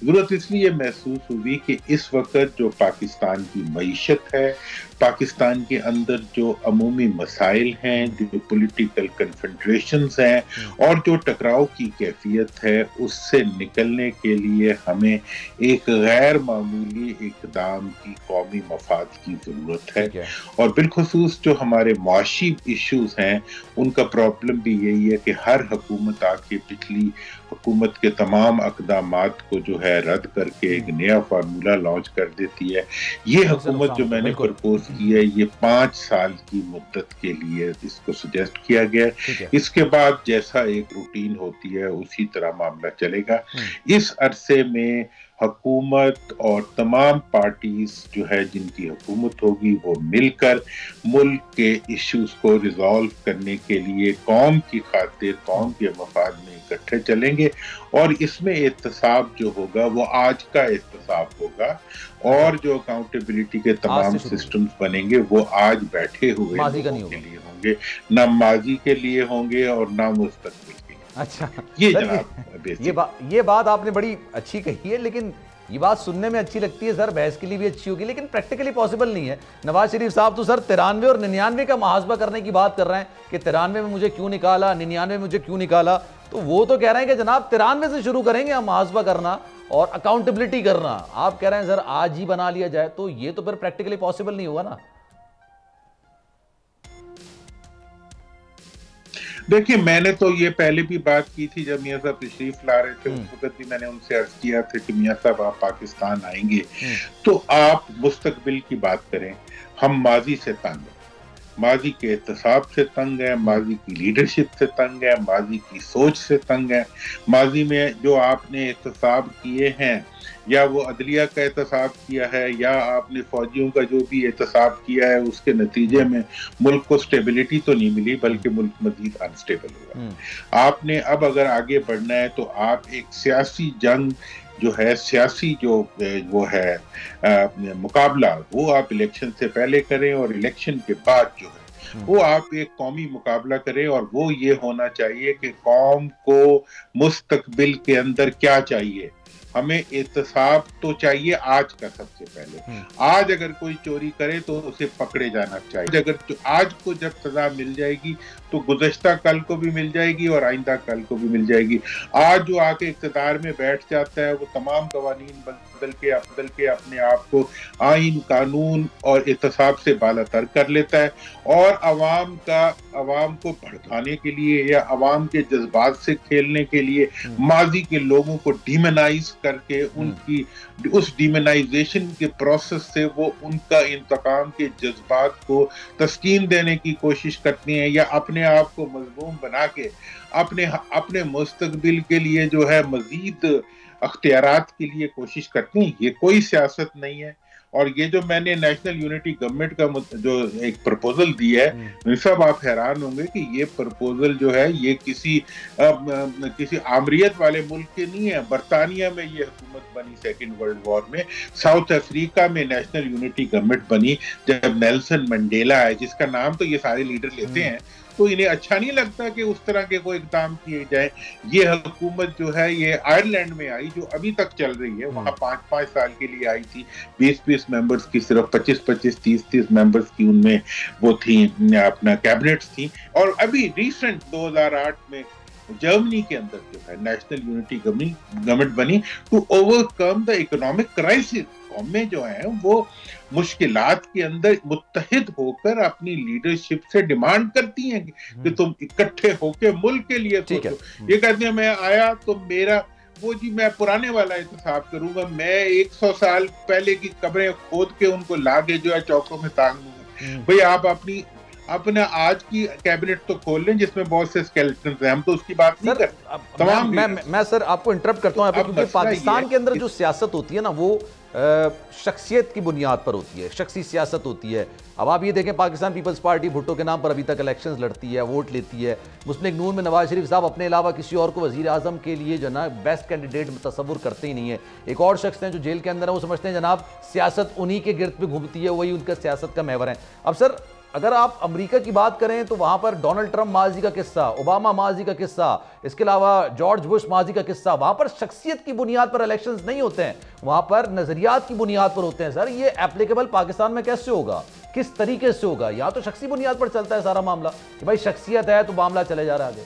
जरूरत इसलिए महसूस हुई कि इस वक्त जो पाकिस्तान की मईशत है, पाकिस्तान के अंदर जो अमूमी मसाइल हैं, जो पॉलिटिकल कन्फेडरेशंस हैं और जो टकराव की कैफियत है, उससे निकलने के लिए हमें एक गैर मामूली इक़दाम की कौमी मफाद की जरूरत है। और बिलखुसूस जो हमारे मुआशी इश्यूज हैं उनका प्रॉब्लम भी यही है कि हर हुकूमत आके पिछली हुकूमत के तमाम अक़दामात को जो है रद्द करके एक नया फार्मूला लॉन्च कर देती है। ये हुकूमत जो मैंने प्रपोज की है ये 5 साल की मुद्दत के लिए इसको सजेस्ट किया गया है। इसके बाद जैसा एक रूटीन होती है उसी तरह मामला चलेगा। इस अरसे में हुकूमत और तमाम पार्टीज जो है जिनकी हुकूमत होगी वो मिलकर मुल्क के इश्यूज को रिजॉल्व करने के लिए कौम की खातिर, कौम के मफाद में इकट्ठे चलेंगे और इसमें एहतसाब जो होगा वो आज का एहतसाब होगा और जो अकाउंटेबिलिटी के तमाम सिस्टम्स बनेंगे वो आज बैठे हुए लोगों के लिए होंगे, ना माजी के लिए होंगे और ना मुस्तकबिल। अच्छा, ये जनाब ये बात आपने बड़ी अच्छी कही है, लेकिन ये बात सुनने में अच्छी लगती है सर, बहस के लिए भी अच्छी होगी, लेकिन प्रैक्टिकली पॉसिबल नहीं है। नवाज शरीफ साहब तो सर 93 और 99 का मुहासबा करने की बात कर रहे हैं कि 93 में मुझे क्यों निकाला, 99 में मुझे क्यों निकाला। तो वो तो कह रहे हैं कि जनाब 93 से शुरू करेंगे हम मुहासबा करना और अकाउंटेबिलिटी करना। आप कह रहे हैं सर आज ही बना लिया जाए, तो ये तो फिर प्रैक्टिकली पॉसिबल नहीं होगा ना। देखिए, मैंने तो ये पहले भी बात की थी जब मियां साहब तशरीफ ला रहे थे, उस वक्त भी मैंने उनसे अर्ज किया था कि मियां साहब आप पाकिस्तान आएंगे तो आप मुस्तकबिल की बात करें। हम माजी से तंग हैं, माजी के एहतसाब से तंग है, माजी की लीडरशिप से तंग है, माजी की सोच से तंग है। माजी में जो आपने एहतसाब किए हैं या वो अदलिया का एहतसाब किया है या आपने फौजियों का जो भी एहतसाब किया है उसके नतीजे में मुल्क को स्टेबिलिटी तो नहीं मिली बल्कि मुल्क मजीद अनस्टेबल हुआ। आपने अब अगर आगे बढ़ना है तो आप एक सियासी जंग जो है, सियासी जो वो है मुकाबला, वो आप इलेक्शन से पहले करें और इलेक्शन के बाद जो है वो आप एक कौमी मुकाबला करें। और वो ये होना चाहिए कि कौम को मुस्तकबिल के अंदर क्या चाहिए। हमें एहतसाब तो चाहिए आज का सबसे पहले। आज अगर कोई चोरी करे तो उसे पकड़े जाना चाहिए। अगर आज को जब सजा मिल जाएगी तो गुज़श्ता कल को भी मिल जाएगी और आइंदा कल को भी मिल जाएगी। आज जो आके इक़्तिदार में बैठ जाता है वो तमाम कवानीन बदल के अपने आप को आइन, कानून और एहतसाब से बालातर कर लेता है और अवाम को भड़काने के लिए या अवाम के जज्बात से खेलने के लिए माजी के लोगों को डिमोनाइज करके उनकी उस डिमोनाइजेशन के प्रोसेस से वो उनका इंतकाम के जज्बात को तस्कीन देने की कोशिश करती हैं या अपने आप को मजलूम बना के अपने मुस्तकबिल के लिए जो है मजीद अख्तियारात के लिए कोशिश करती हैं। ये कोई सियासत नहीं है। और ये जो मैंने नेशनल यूनिटी गवर्नमेंट का जो एक प्रपोजल दिया है, सब आप हैरान होंगे कि ये प्रपोजल जो है ये किसी आमरीत वाले मुल्क के नहीं है। बरतानिया में ये हुकूमत बनी सेकेंड वर्ल्ड वॉर में, साउथ अफ्रीका में नेशनल यूनिटी गवर्नमेंट बनी जब नेल्सन मंडेला है, जिसका नाम तो ये सारे लीडर लेते हैं, तो इन्हें अच्छा नहीं लगता कि उस तरह के कोई इक़दाम किए जाए। ये हुकूमत जो है ये आयरलैंड में आई जो अभी तक चल रही है, वहाँ 5-5 साल के लिए आई थी, 20-20 मेंबर्स की, सिर्फ 25-25, 30-30 मेंबर्स की उनमें वो थी अपना कैबिनेट्स थी। और अभी रिसेंट 2008 में जर्मनी के अंदर जो है नेशनल यूनिटी गवर्नमेंट बनी to overcome the economic crisis. कौमें जो हैं वो मुश्किलात के अंदर मुत्तहिद होकर अपनी लीडरशिप से डिमांड करती हैं कि तुम इकट्ठे होकर मुल्क के लिए सोचो। ये कहते हैं मैं आया तो वो जी मैं पुराने वाला एहतसाब करूंगा, मैं 100 साल पहले की कब्रें खोद के उनको लाके जो है चौकों में टांग दूंगा। भाई आप अपना आज की कैबिनेट तो खोल लें जिसमें बहुत से स्केलेटन हैं, हम तो उसकी बात नहीं करते। तमाम मैं सर आपको इंटरप्ट करता हूं क्योंकि पाकिस्तान के अंदर जो सियासत होती है ना वो शख्सियत की बुनियाद पर होती है, शख्सी सियासत होती है। अब आप ये देखें पाकिस्तान पीपल्स पार्टी भुट्टो के नाम पर अभी तक इलेक्शंस लड़ती है, वोट लेती है। मुस्लिम लीग नून में नवाज शरीफ साहब अपने अलावा किसी और को वजीर आजम के लिए जो ना बेस्ट कैंडिडेट तस्वुर करते ही नहीं है। एक और शख्स हैं जो जेल के अंदर है, वो समझते हैं जनाब सियासत उन्हीं के गिर्द पे घूमती है, वही उनका सियासत का महवर है। अब सर अगर आप अमेरिका की बात करें तो वहां पर डोनाल्ड ट्रंप माजी का किस्सा, ओबामा माजी का किस्सा, इसके अलावा जॉर्ज बुश माजी का किस्सा, वहां पर शख्सियत की बुनियाद पर इलेक्शंस नहीं होते हैं, वहां पर नजरियात की बुनियाद पर होते हैं। सर ये एप्लीकेबल पाकिस्तान में कैसे होगा, किस तरीके से होगा? यहां तो शख्सी बुनियाद पर चलता है सारा मामला कि भाई शख्सियत है तो मामला चले जा रहा है आगे।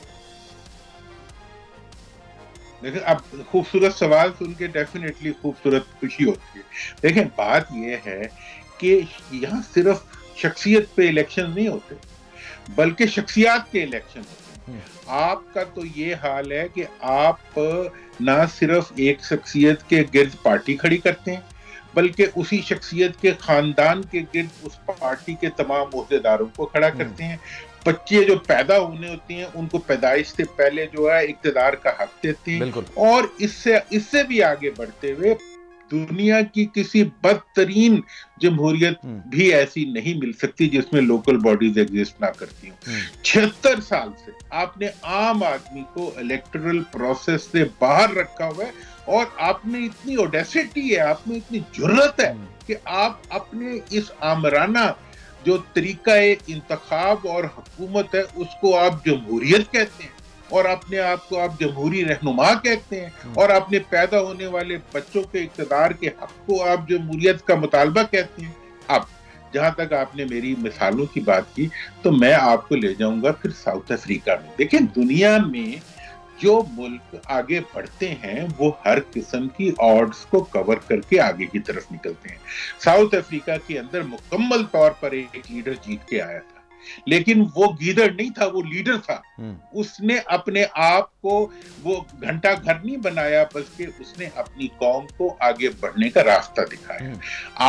देखिए अब खूबसूरत सवाल सुन के डेफिनेटली खूबसूरत खुशी होती है। देखिए बात यह है कि यहाँ सिर्फ शख्सियत पे इलेक्शन नहीं होते बल्कि शख्सियात के इलेक्शन होते हैं। आपका तो ये हाल है कि आप ना सिर्फ एक शख्सियत के गिर्द पार्टी खड़ी करते हैं बल्कि उसी शख्सियत के खानदान के गिर्द उस पार्टी के तमाम ओहदेदारों को खड़ा करते हैं। बच्चे जो पैदा होने होते हैं उनको पैदाइश से पहले जो है इक्तदार का हक देते हैं। और इससे भी आगे बढ़ते हुए दुनिया की किसी बदतरीन जमहूरियत भी ऐसी नहीं मिल सकती जिसमें लोकल बॉडीज एग्जिस्ट ना करती हों। 76 साल से आपने आम आदमी को इलेक्टोरल प्रोसेस से बाहर रखा हुआ है और आपने इतनी ओडेसिटी है, आपने इतनी जुर्रत है कि आप अपने इस आमराना जो तरीका इंतखाब और हुकूमत है उसको आप जमहूरियत कहते हैं और अपने आप को आप जमहूरी रहनुमा कहते हैं और अपने पैदा होने वाले बच्चों के इक़्तिदार के हक को आप जमहूरियत का मुतालबा कहते हैं। अब जहां तक आपने मेरी मिसालों की बात की तो मैं आपको ले जाऊंगा फिर साउथ अफ्रीका में। देखिए दुनिया में जो मुल्क आगे बढ़ते हैं वो हर किस्म की ऑड्स को कवर करके आगे की तरफ निकलते हैं। साउथ अफ्रीका के अंदर मुकम्मल तौर पर एक लीडर जीत के आया था, लेकिन वो गीदड़ नहीं था, वो लीडर था। उसने अपने आप को वो घंटा घर नहीं बनाया बल्कि उसने अपनी कौम को आगे बढ़ने का रास्ता दिखाया।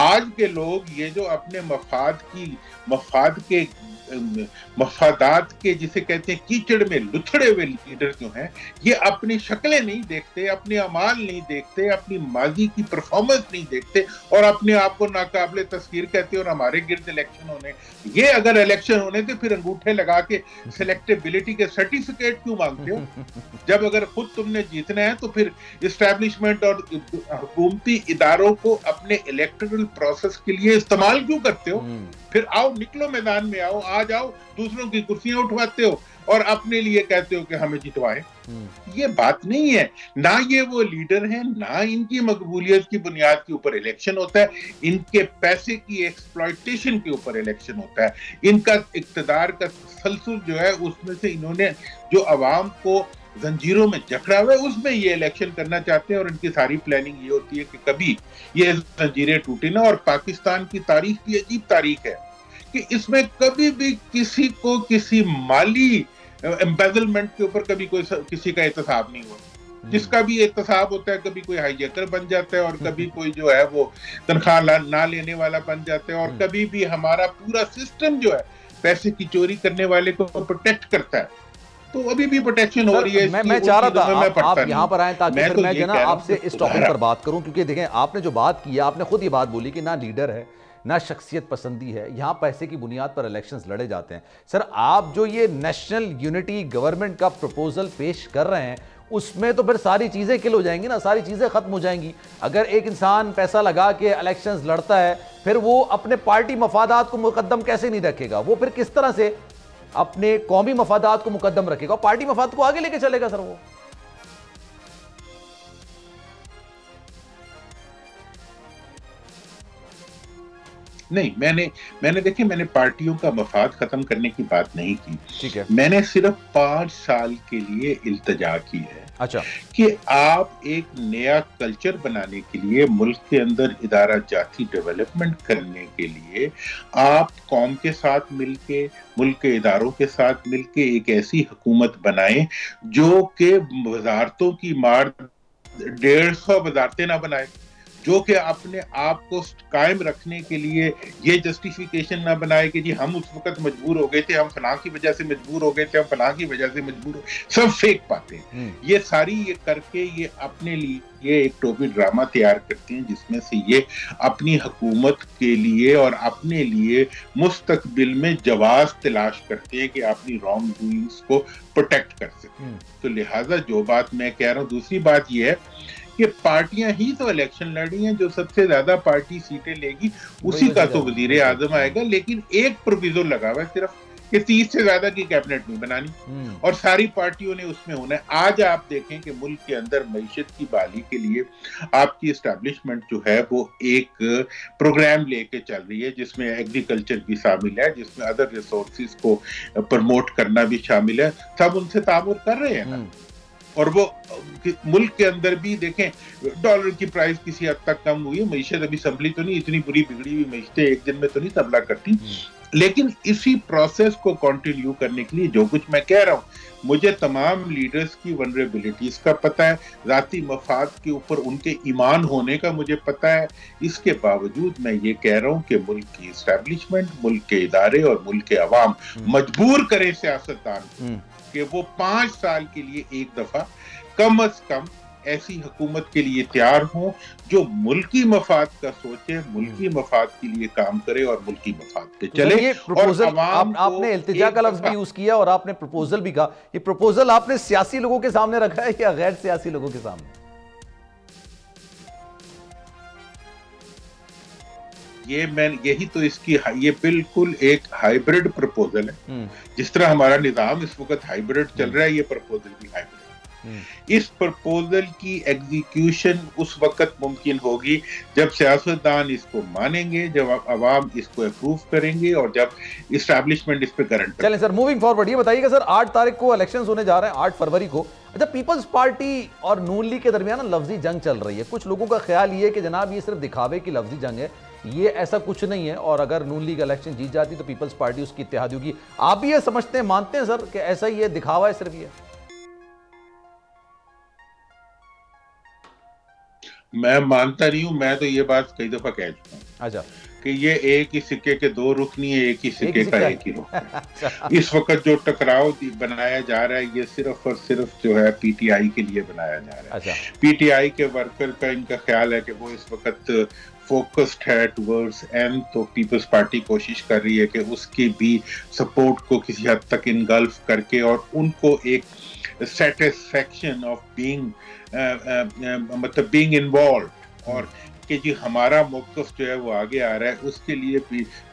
आज के लोग ये जो अपने मफादात के जिसे कहते हैं कीचड़ में लुथड़े हुए लीडर जो हैं ये अपनी शक्लें नहीं देखते, अपने अमाल नहीं देखते, अपनी माजी की परफॉर्मेंस नहीं देखते और अपने आप को नाकाबिले तस्कीर कहते हैं। और हमारे गिर्द इलेक्शन होने, ये अगर इलेक्शन होने तो फिर अंगूठे लगा के सिलेक्टेबिलिटी के सर्टिफिकेट क्यों मांगते हो? जब अगर खुद तुमने जीतना है तो फिर इस्टेब्लिशमेंट और हुकूमती इदारों को अपने इलेक्टोरल प्रोसेस के लिए इस्तेमाल क्यों करते हो? फिर आओ, निकलो मैदान में आओ, आ जाओ, दूसरों की कुर्सियां उठवाते हो और अपने लिए कहते हो कि हमें जितवाए। ये बात नहीं है। ना ये वो लीडर हैं, ना इनकी मकबूलियत की बुनियाद के ऊपर इलेक्शन होता है, इनके पैसे की एक्सप्लॉयटेशन के ऊपर इलेक्शन होता है। इनका इक्तदार का तसलसल जो है उसमें से इन्होंने जो अवाम को जंजीरों में जकड़ा हुआ है उसमें ये इलेक्शन करना चाहते हैं और इनकी सारी प्लानिंग ये होती है कि कभी ये जंजीरें टूटे ना। और पाकिस्तान की तारीख भी अजीब तारीख है कि इसमें कभी भी किसी को किसी माली एम्बेजलमेंट के ऊपर कभी कोई किसी का एहतसाब नहीं हुआ। जिसका भी एहतसाब होता है कभी कोई हाईजैकर बन जाता है और कभी कोई जो है वो तनख्वाह ना लेने वाला बन जाता है और कभी भी हमारा पूरा सिस्टम जो है पैसे की चोरी करने वाले को प्रोटेक्ट करता है। तो अभी भी प्रोटेक्शन हो रही है। मैं चाह रहा था आप यहाँ पर आए ताकि फिर मैं जना आपसे इस टॉपिक पर बात करूं, क्योंकि देखें आपने जो बात की, आपने खुद ये बात बोली कि ना लीडर है ना शख्सियत पसंदी है, यहाँ पैसे की बुनियाद पर इलेक्शंस लड़े जाते हैं। सर आप जो ये नेशनल यूनिटी गवर्नमेंट का प्रपोजल पेश कर रहे हैं उसमें तो फिर सारी चीज़ें किल हो जाएंगी ना, सारी चीज़ें खत्म हो जाएंगी। अगर एक इंसान पैसा लगा के इलेक्शंस लड़ता है फिर वो अपने पार्टी मफादात को मुकद्दम कैसे नहीं रखेगा? वो फिर किस तरह से अपने कौमी मफादात को मुकद्दम रखेगा, पार्टी मफाद को आगे लेके चलेगा? सर वो नहीं, मैंने देखिए मैंने पार्टियों का मफाद खत्म करने की बात नहीं की। ठीक है। मैंने सिर्फ 5 साल के लिए इल्तजा की है। अच्छा। कि आप एक नया कल्चर बनाने के लिए, मुल्क के अंदर इदारा जाती डेवलपमेंट करने के लिए आप कौम के साथ मिलके, मुल्क के इदारों के साथ मिलके एक ऐसी हुकूमत बनाएं जो कि वजारतों की मार 150 वजारतें ना बनाए, जो कि अपने आप को कायम रखने के लिए ये जस्टिफिकेशन ना बनाए कि जी हम उस वक्त मजबूर हो गए थे, हम फलां की वजह से मजबूर हो गए थे, हम फलां की वजह से मजबूर हो, सब फेक बातें। ये सारी ये करके ये अपने लिए ये एक टोपी ड्रामा तैयार करती हैं, जिसमें से ये अपनी हुकूमत के लिए और अपने लिए मुस्तकबिल में जवाब तलाश करते हैं कि अपनी रॉन्ग डूइंग्स को प्रोटेक्ट कर सकें। तो लिहाजा जो बात मैं कह रहा हूँ, दूसरी बात ये है कि पार्टियां ही तो इलेक्शन लड़ी हैं, जो सबसे ज्यादा पार्टी सीटें लेगी उसी का तो वजीर आजम आएगा। लेकिन एक प्रोविजो लगा हुआ है सिर्फ कि 30 से ज्यादा की कैबिनेट नहीं बनानी, और सारी पार्टियों ने उसमें होना है। आज आप देखें कि मुल्क के अंदर मईशत की बहाली के लिए आपकी एस्टैब्लिशमेंट जो है वो एक प्रोग्राम लेके चल रही है, जिसमें एग्रीकल्चर भी शामिल है, जिसमें अदर रिसोर्सेज को प्रमोट करना भी शामिल है। सब उनसे तामुर कर रहे हैं ना, और वो मुल्क के अंदर भी देखें डॉलर की प्राइस किसी हद तक कम हुई है, मईशत अभी संभली तो नहीं, इतनी बुरी बिगड़ी हुई मईशतें एक दिन में तो नहीं तबला करती। लेकिन इसी प्रोसेस को कंटिन्यू करने के लिए जो कुछ मैं कह रहा हूं, मुझे तमाम लीडर्स की वनरेबिलिटीज का पता है, जाती मफाद के ऊपर उनके ईमान होने का मुझे पता है। इसके बावजूद मैं ये कह रहा हूं कि मुल्क की एस्टैब्लिशमेंट, मुल्क के इदारे और मुल्क के अवाम मजबूर करें सियासतदान कि वो 5 साल के लिए एक दफा कम अज कम ऐसी हुकूमत के लिए तैयार हो जो मुल्की मफाद का सोचे, मुल्की मफाद के लिए काम करे और मुल्की मफाद पे चले। ये प्रपोजल आपने इल्तिजा का लफ्ज भी यूज किया और आपने प्रपोजल भी कहा, ये प्रपोजल आपने सियासी लोगों के सामने रखा है या गैर सियासी लोगों के सामने? यही तो इसकी ये बिल्कुल एक हाइब्रिड प्रपोजल है। जिस तरह हमारा निजाम इस वक्त हाइब्रिड चल रहा है, ये प्रपोजल भी हाइब्रिड। इस प्रपोजल की एग्जीक्यूशन उस वक्त मुमकिन होगी जब सियासतदान इसको मानेंगे, जब अवाम इसको अप्रूव करेंगे और जब इस्टेब्लिशमेंट इस पे गारंटी। चलें सर, मूविंग फॉरवर्ड, ये बताइएगा सर 8 तारीख को इलेक्शंस होने जा रहे हैं, 8 फरवरी को। अच्छा, पीपल्स पार्टी और नून लीग के दरमियान लफ्जी जंग चल रही है। कुछ लोगों का ख्याल ये है कि जनाब ये सिर्फ दिखावे की लफ्जी जंग है, ये ऐसा कुछ नहीं है, और अगर नून लीग इलेक्शन जीत जाती तो पीपल्स पार्टी उसकी इत्तेहादी होगी। आप भी ये समझते हैं, मानते हैं सर कि ऐसा ही है, दिखावा है सिर्फ ये? मैं मानता नहीं हूं, मैं तो ये बात कई दफा कह चुका हूं। अच्छा, कि ये एक ही सिक्के के दो रुख नहीं है, एक ही सिक्के का एक ही रुख। इस वक्त जो टकराव बनाया जा रहा है ये सिर्फ और सिर्फ जो है पीटीआई के लिए बनाया जा रहा है। अच्छा। पीटीआई के वर्कर का इनका ख्याल है कि वो इस वक्त फोकस्ड है टुवर्ड्स एम, तो पीपल्स पार्टी कोशिश कर रही है कि उसकी भी सपोर्ट को किसी हद तक इनगल्फ करके और उनको एक सेटिस्फैक्शन ऑफ बीइंग मतलब बीइंग इन्वॉल्व, और कि जी हमारा मौक़िफ़ जो है वो आगे आ रहा है, उसके लिए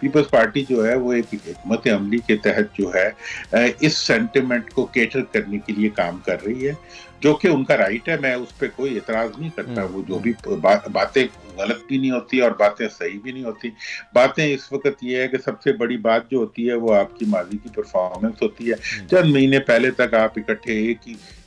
पीपल्स पार्टी जो है वो एक हिकमत अमली के तहत जो है इस सेंटिमेंट को कैटर करने के लिए काम कर रही है, जो कि उनका राइट है। मैं उस पर कोई एतराज़ नहीं करता। वो जो भी बातें गलत भी नहीं होती और बातें सही भी नहीं होती। बातें इस वक्त ये है कि सबसे बड़ी बात जो होती है वो आपकी माजी की परफॉर्मेंस होती है। चंद महीने पहले तक आप इकट्ठे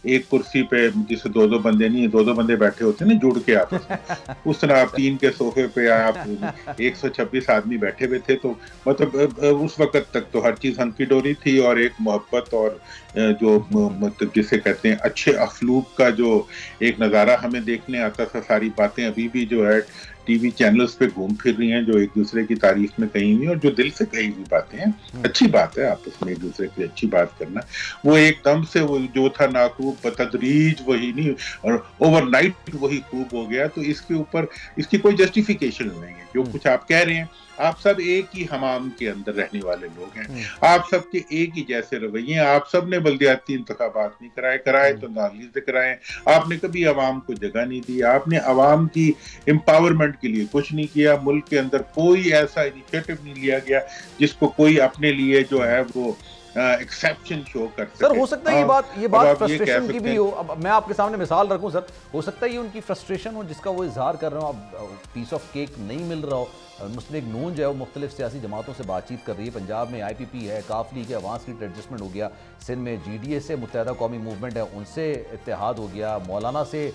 एक कुर्सी पे, जिसे 2-2 बंदे नहीं, 2-2 बंदे बैठे होते ना जुड़ के आपस में, उस तरह आप 3 के सोफे पे आप 126 आदमी बैठे हुए थे। तो मतलब उस वक्त तक तो हर चीज हंकी डोरी थी और एक मोहब्बत और जो मतलब जिसे कहते हैं अच्छे अखलूक का जो एक नज़ारा हमें देखने आता था। सारी बातें अभी भी जो है टीवी चैनल्स पे घूम फिर रही हैं, जो एक दूसरे की तारीफ में कही हुई और जो दिल से कही हुई बातें हैं। अच्छी बात है आपस में एक दूसरे की अच्छी बात करना। वो एकदम से वो जो था नाखूब बतदरीज वही नहीं और ओवरनाइट वही खूब हो गया। तो इसके ऊपर इसकी कोई जस्टिफिकेशन नहीं है। जो कुछ आप कह रहे हैं, आप सब एक ही हमाम के अंदर रहने वाले लोग हैं, आप सबके एक ही जैसे रवैये, आप सब ने बल्दियाती इंतखाबात नहीं कराए तो नाली से कराए। आपने कभी अवाम को जगह नहीं दी, आपने अवाम की एम्पावरमेंट के लिए कुछ नहीं किया। मुल्क के अंदर कोई ऐसा इनिशिएटिव नहीं लिया गया जिसको कोई अपने लिए जो है वो एक्सेप्शन शो कर सके। सर हो सकता है ये बात फ्रस्ट्रेशन की भी हो। अब मैं आपके सामने मिसाल रखूं सर, हो सकता है ये उनकी फ्रस्ट्रेशन हो जिसका वो इजहार कर रहे हो। अब पीस ऑफ केक नहीं मिल रहा हो। मुस्लिम लीग नून जो है वो मुख्तलिफ सियासी जमातों से बातचीत कर रही है। पंजाब में IPP है, काफ लीग है, अवाम सीट एडजस्टमेंट हो गया। सिंध में GDA से मुत्तहदा कौमी मूवमेंट है, उनसे इत्तेहाद हो गया। मौलाना से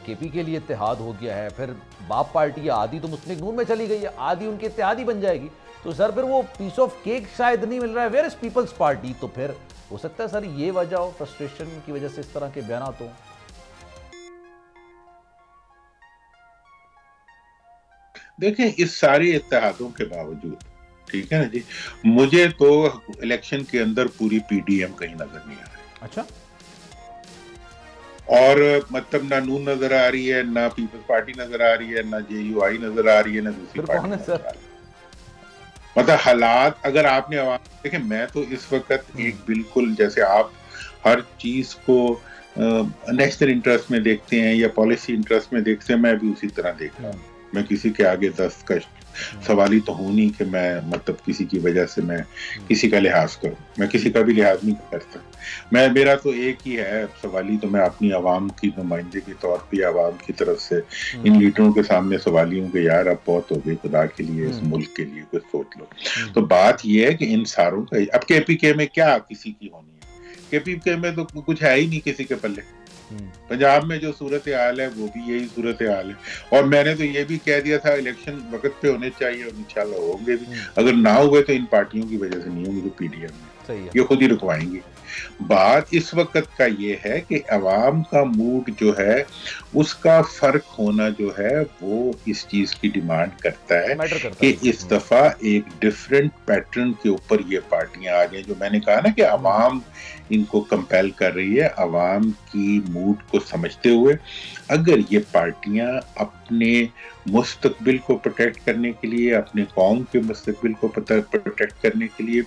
KP के लिए इत्तेहाद हो गया है। फिर बाप पार्टी आधी तो मुस्लिम लीग नून में चली गई है, आधी उनकी इत्तेहादी बन जाएगी। तो सर फिर वो पीस ऑफ केक शायद नहीं मिल रहा है। Where is people's party? तो फिर हो सकता है सर ये वजह हो फ्रस्ट्रेशन की वजह से इस तरह के बयान हो। देखें, इस सारे इत्तेहादों के बावजूद, ठीक है ना जी, मुझे तो इलेक्शन के अंदर पूरी पीडीएम कहीं नजर नहीं आ रही। अच्छा। और मतलब ना नून नजर आ रही है, ना पीपल्स पार्टी नजर आ रही है, ना जेयूआई नजर आ रही है, ना दूसरी पार्टी नजर आ रही है। मतलब हालात अगर आपने देखें, मैं तो इस वक्त एक बिल्कुल जैसे आप हर चीज को नेशनल इंटरेस्ट में देखते हैं या पॉलिसी इंटरेस्ट में देखते हैं, मैं भी उसी तरह देख रहा हूँ। मैं किसी के आगे दस्त कष्ट सवाली तो हूं नहीं कि मैं मतलब किसी की वजह से मैं किसी का लिहाज करूं। मैं किसी का भी लिहाज नहीं करता। मेरा तो एक ही है सवाली, तो मैं अपनी आवाम की नुमाइंदे के तौर पे आवाम की तरफ से इन लीडरों के सामने सवाली हूँ कि यार अब बहुत हो गई, खुदा के लिए इस मुल्क के लिए कुछ सोच लो। तो बात यह है कि इन सारों का अब केपीके में क्या किसी की होनी है, केपीके में तो कुछ है ही नहीं किसी के पल्ले। पंजाब में जो सूरत हाल है वो भी यही सूरत हाल है। और मैंने तो ये भी कह दिया था इलेक्शन वक्त पे होने चाहिए और इंशाल्लाह होंगे भी। अगर ना हुए तो इन पार्टियों की वजह से नहीं होंगे जो पीडीएम में, ये खुद ही रुकवाएंगे। बात इस वक्त का ये है कि अवाम का मूड जो है उसका फर्क होना जो है वो इस चीज की डिमांड करता है कि इस दफा एक डिफरेंट पैटर्न के ऊपर ये पार्टियां आ गई। जो मैंने कहा ना कि अवाम इनको कंपेल कर रही है, अवाम की मूड को समझते हुए अगर ये पार्टियां अपने मुस्तकबिल को प्रोटेक्ट करने के लिए, अपने कौम के मुस्तकबिल को प्रोटेक्ट करने के लिए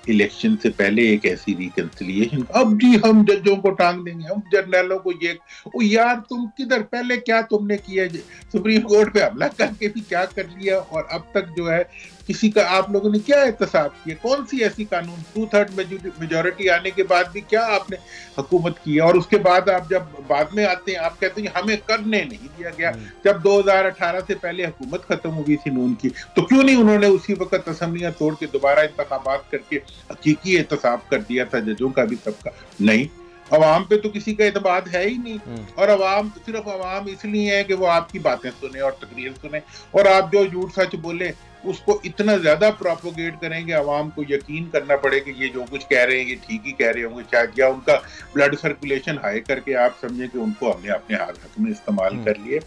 इलेक्शन से पहले एक ऐसी रिकंसिलिएशन, अब जी हम जजों को टांग देंगे, हम जर्नलों को ये, ओ यार तुम किधर, पहले क्या तुमने किया, सुप्रीम कोर्ट पे हमला करके भी क्या कर लिया, और अब तक जो है किसी का आप लोगों ने क्या एहतसाब किया, कौन सी ऐसी कानून 2/3 मेजोरिटी आने के बाद भी क्या आपने हुकूमत की है। और उसके बाद आप जब बाद में आते हैं आप कहते हैं हमें करने नहीं दिया गया। जब 2018 से पहले हुकूमत खत्म हुई थी नून की, तो क्यों नहीं उन्होंने उसी वक्त असेंबलियां तोड़ के दोबारा इंतखाबात करके हकीकी एहतसाब कर दिया था जजों का भी सबका। नहीं, अवाम पे तो किसी का एतबार है ही नहीं। और अवाम सिर्फ अवाम इसलिए है कि वो आपकी बातें सुने और तकरीर सुने, और आप जो झूठ सच बोले उसको इतना ज्यादा प्रोपोगेट करेंगे, अवाम को यकीन करना पड़े कि ये जो कुछ कह रहे हैं ये ठीक ही कह रहे होंगे शायद, या उनका ब्लड सर्कुलेशन हाई करके आप समझे कि उनको हमने अपने हक में इस्तेमाल कर लिए।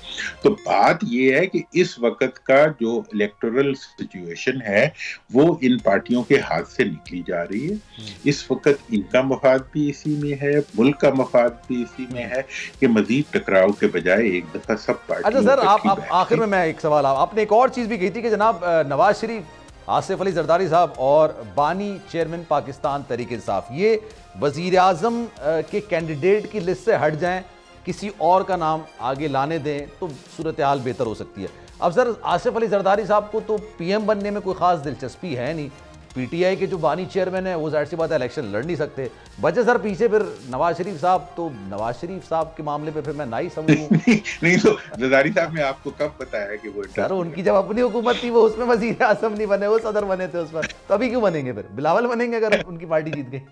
तो बात ये है कि इस वक्त का जो इलेक्टोरल सिचुएशन है वो इन पार्टियों के हाथ से निकली जा रही है। इस वक्त इनका मफाद भी इसी में है, मुल्क का मफाद भी इसी में है कि मजीद टकराव के बजाय एक दफा सब पार्टियों। अच्छा सर, आप आखिर में मैं एक सवाल, आपने एक और चीज भी कही थी कि जनाब नवाज शरीफ, आसिफ अली जरदारी साहब और बानी चेयरमैन पाकिस्तान तहरीक इंसाफ ये वजीर आजम के कैंडिडेट की लिस्ट से हट जाएं, किसी और का नाम आगे लाने दें तो सूरत हाल बेहतर हो सकती है। अब सर आसिफ अली जरदारी साहब को तो पीएम बनने में कोई खास दिलचस्पी है नहीं, पीटीआई के जो बानी चेयरमैन है वो जाहिर सी बात है इलेक्शन लड़ नहीं सकते, वजह सर पीछे फिर नवाज शरीफ साहब, तो नवाज शरीफ साहब के मामले पे फिर मैं ना ही समझूं। नहीं तो जरदारी साहब ने आपको कब बताया कि वो सर उनकी जब अपनी हुकूमत थी वो उसमें वजीर आजम नहीं बने, वो सदर बने थे उस पर, तो अभी क्यों बनेंगे फिर, बिलावल बनेंगे अगर उनकी पार्टी जीत गई।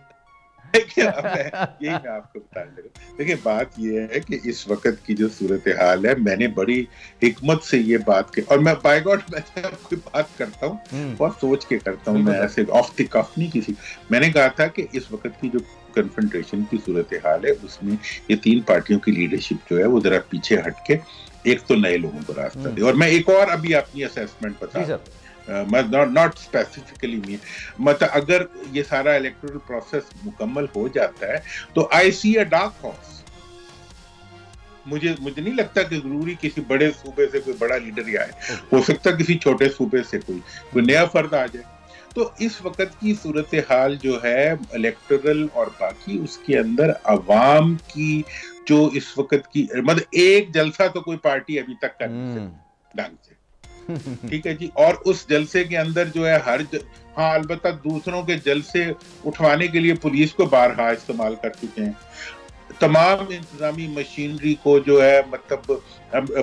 यही मैं आपको बता रहा हूँ। देखिए बात ये है कि इस वक्त की जो सूरत हाल है, मैंने बड़ी हिकमत से ये बात की, और मैं बाय गॉड मैं जब कोई बात करता हूँ बहुत सोच के करता हूँ, मैं ऐसे ऑफ द कफ नहीं किसी। मैंने कहा था कि इस वक्त की जो कन्फ्रंटेशन की सूरत हाल है उसमें ये तीन पार्टियों की लीडरशिप जो है वो जरा पीछे हट के एक तो नए लोगों को रास्ता दे। और मैं एक और अभी अपनी असेसमेंट बता, नॉट स्पेसिफिकली मी, मतलब अगर ये सारा इलेक्टोरल प्रोसेस मुकम्मल हो जाता है तो आई सी अ डार्क हॉर्स। मुझे नहीं लगता कि जरूरी किसी बड़े सूबे से कोई बड़ा लीडर ही आए, हो सकता किसी छोटे सूबे से कोई नया फर्द आ जाए। तो इस वक्त की सूरत हाल जो है इलेक्टोरल और बाकी उसके अंदर अवाम की जो इस वक्त की, मतलब एक जलसा तो कोई पार्टी अभी तक कर नहीं सकती ढंग से, ठीक है जी। और उस जलसे के अंदर जो है हाँ अलबत्ता दूसरों के जलसे उठवाने के लिए पुलिस को बारहा इस्तेमाल कर चुके हैं। तमाम इंतजामी मशीनरी को जो है, मतलब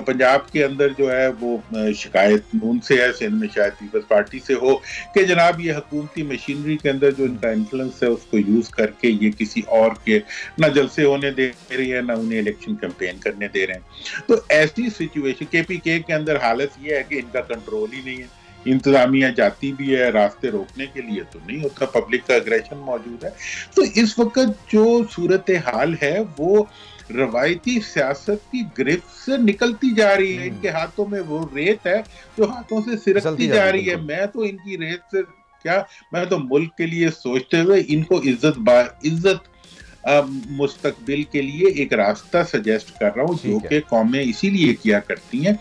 पंजाब के अंदर जो है वो शिकायत नून से है, सिंध में शायद पीपल्स पार्टी से हो कि जनाब ये हुकूमती मशीनरी के अंदर जो इनका इन्फ्लुएंस है उसको यूज करके ये किसी और के ना जलसे होने दे रही है ना उन्हें इलेक्शन कैंपेन करने दे रहे हैं। तो ऐसी सिचुएशन केपीके के अंदर हालत ये है कि इनका कंट्रोल ही नहीं है, इंतजामिया जाती भी है रास्ते रोकने के लिए तो नहीं होता, पब्लिक का एग्रेशन मौजूद है। तो इस वक्त जो सूरत हाल है वो रवायती सियासत की गिरफ्त से निकलती जा रही है। इनके हाथों में वो रेत है जो हाथों से सिरकती जा रही है। मैं तो इनकी रेत से क्या, मैं तो मुल्क के लिए सोचते हुए इनको इज्जत मुस्तकबिल के लिए एक रास्ता सजेस्ट कर रहा हूँ, जो कि कौमें इसीलिए किया करती हैं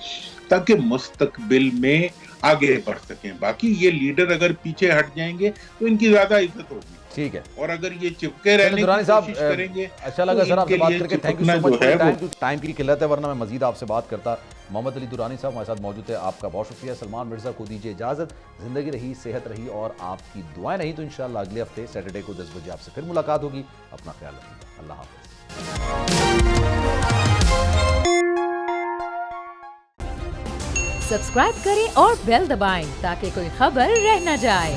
ताकि मुस्तकबिल में आगे बढ़ सकें। बाकी ये लीडर अगर पीछे हट जाएंगे तो इनकी ज्यादा इज्जत होगी। ठीक है, और अगर ये चिपके रहने की कोशिश करेंगे, अच्छा लगा सर आपसे बात करके। Thank you so much. Time की किल्लत है, वरना मैं मजीद आपसे बात करता। मोहम्मद अली दुरानी साहब हमारे साथ मौजूद है, आपका बहुत शुक्रिया। सलमान मिर्जा को दीजिए इजाजत। जिंदगी रही, सेहत रही और आपकी दुआएं रही तो इंशाअल्लाह अगले हफ्ते सैटरडे को 10 बजे आपसे फिर मुलाकात होगी। अपना ख्याल रखिएगा। अल्लाह हाफिज। सब्सक्राइब करें और बेल दबाएं ताकि कोई खबर रह न जाए।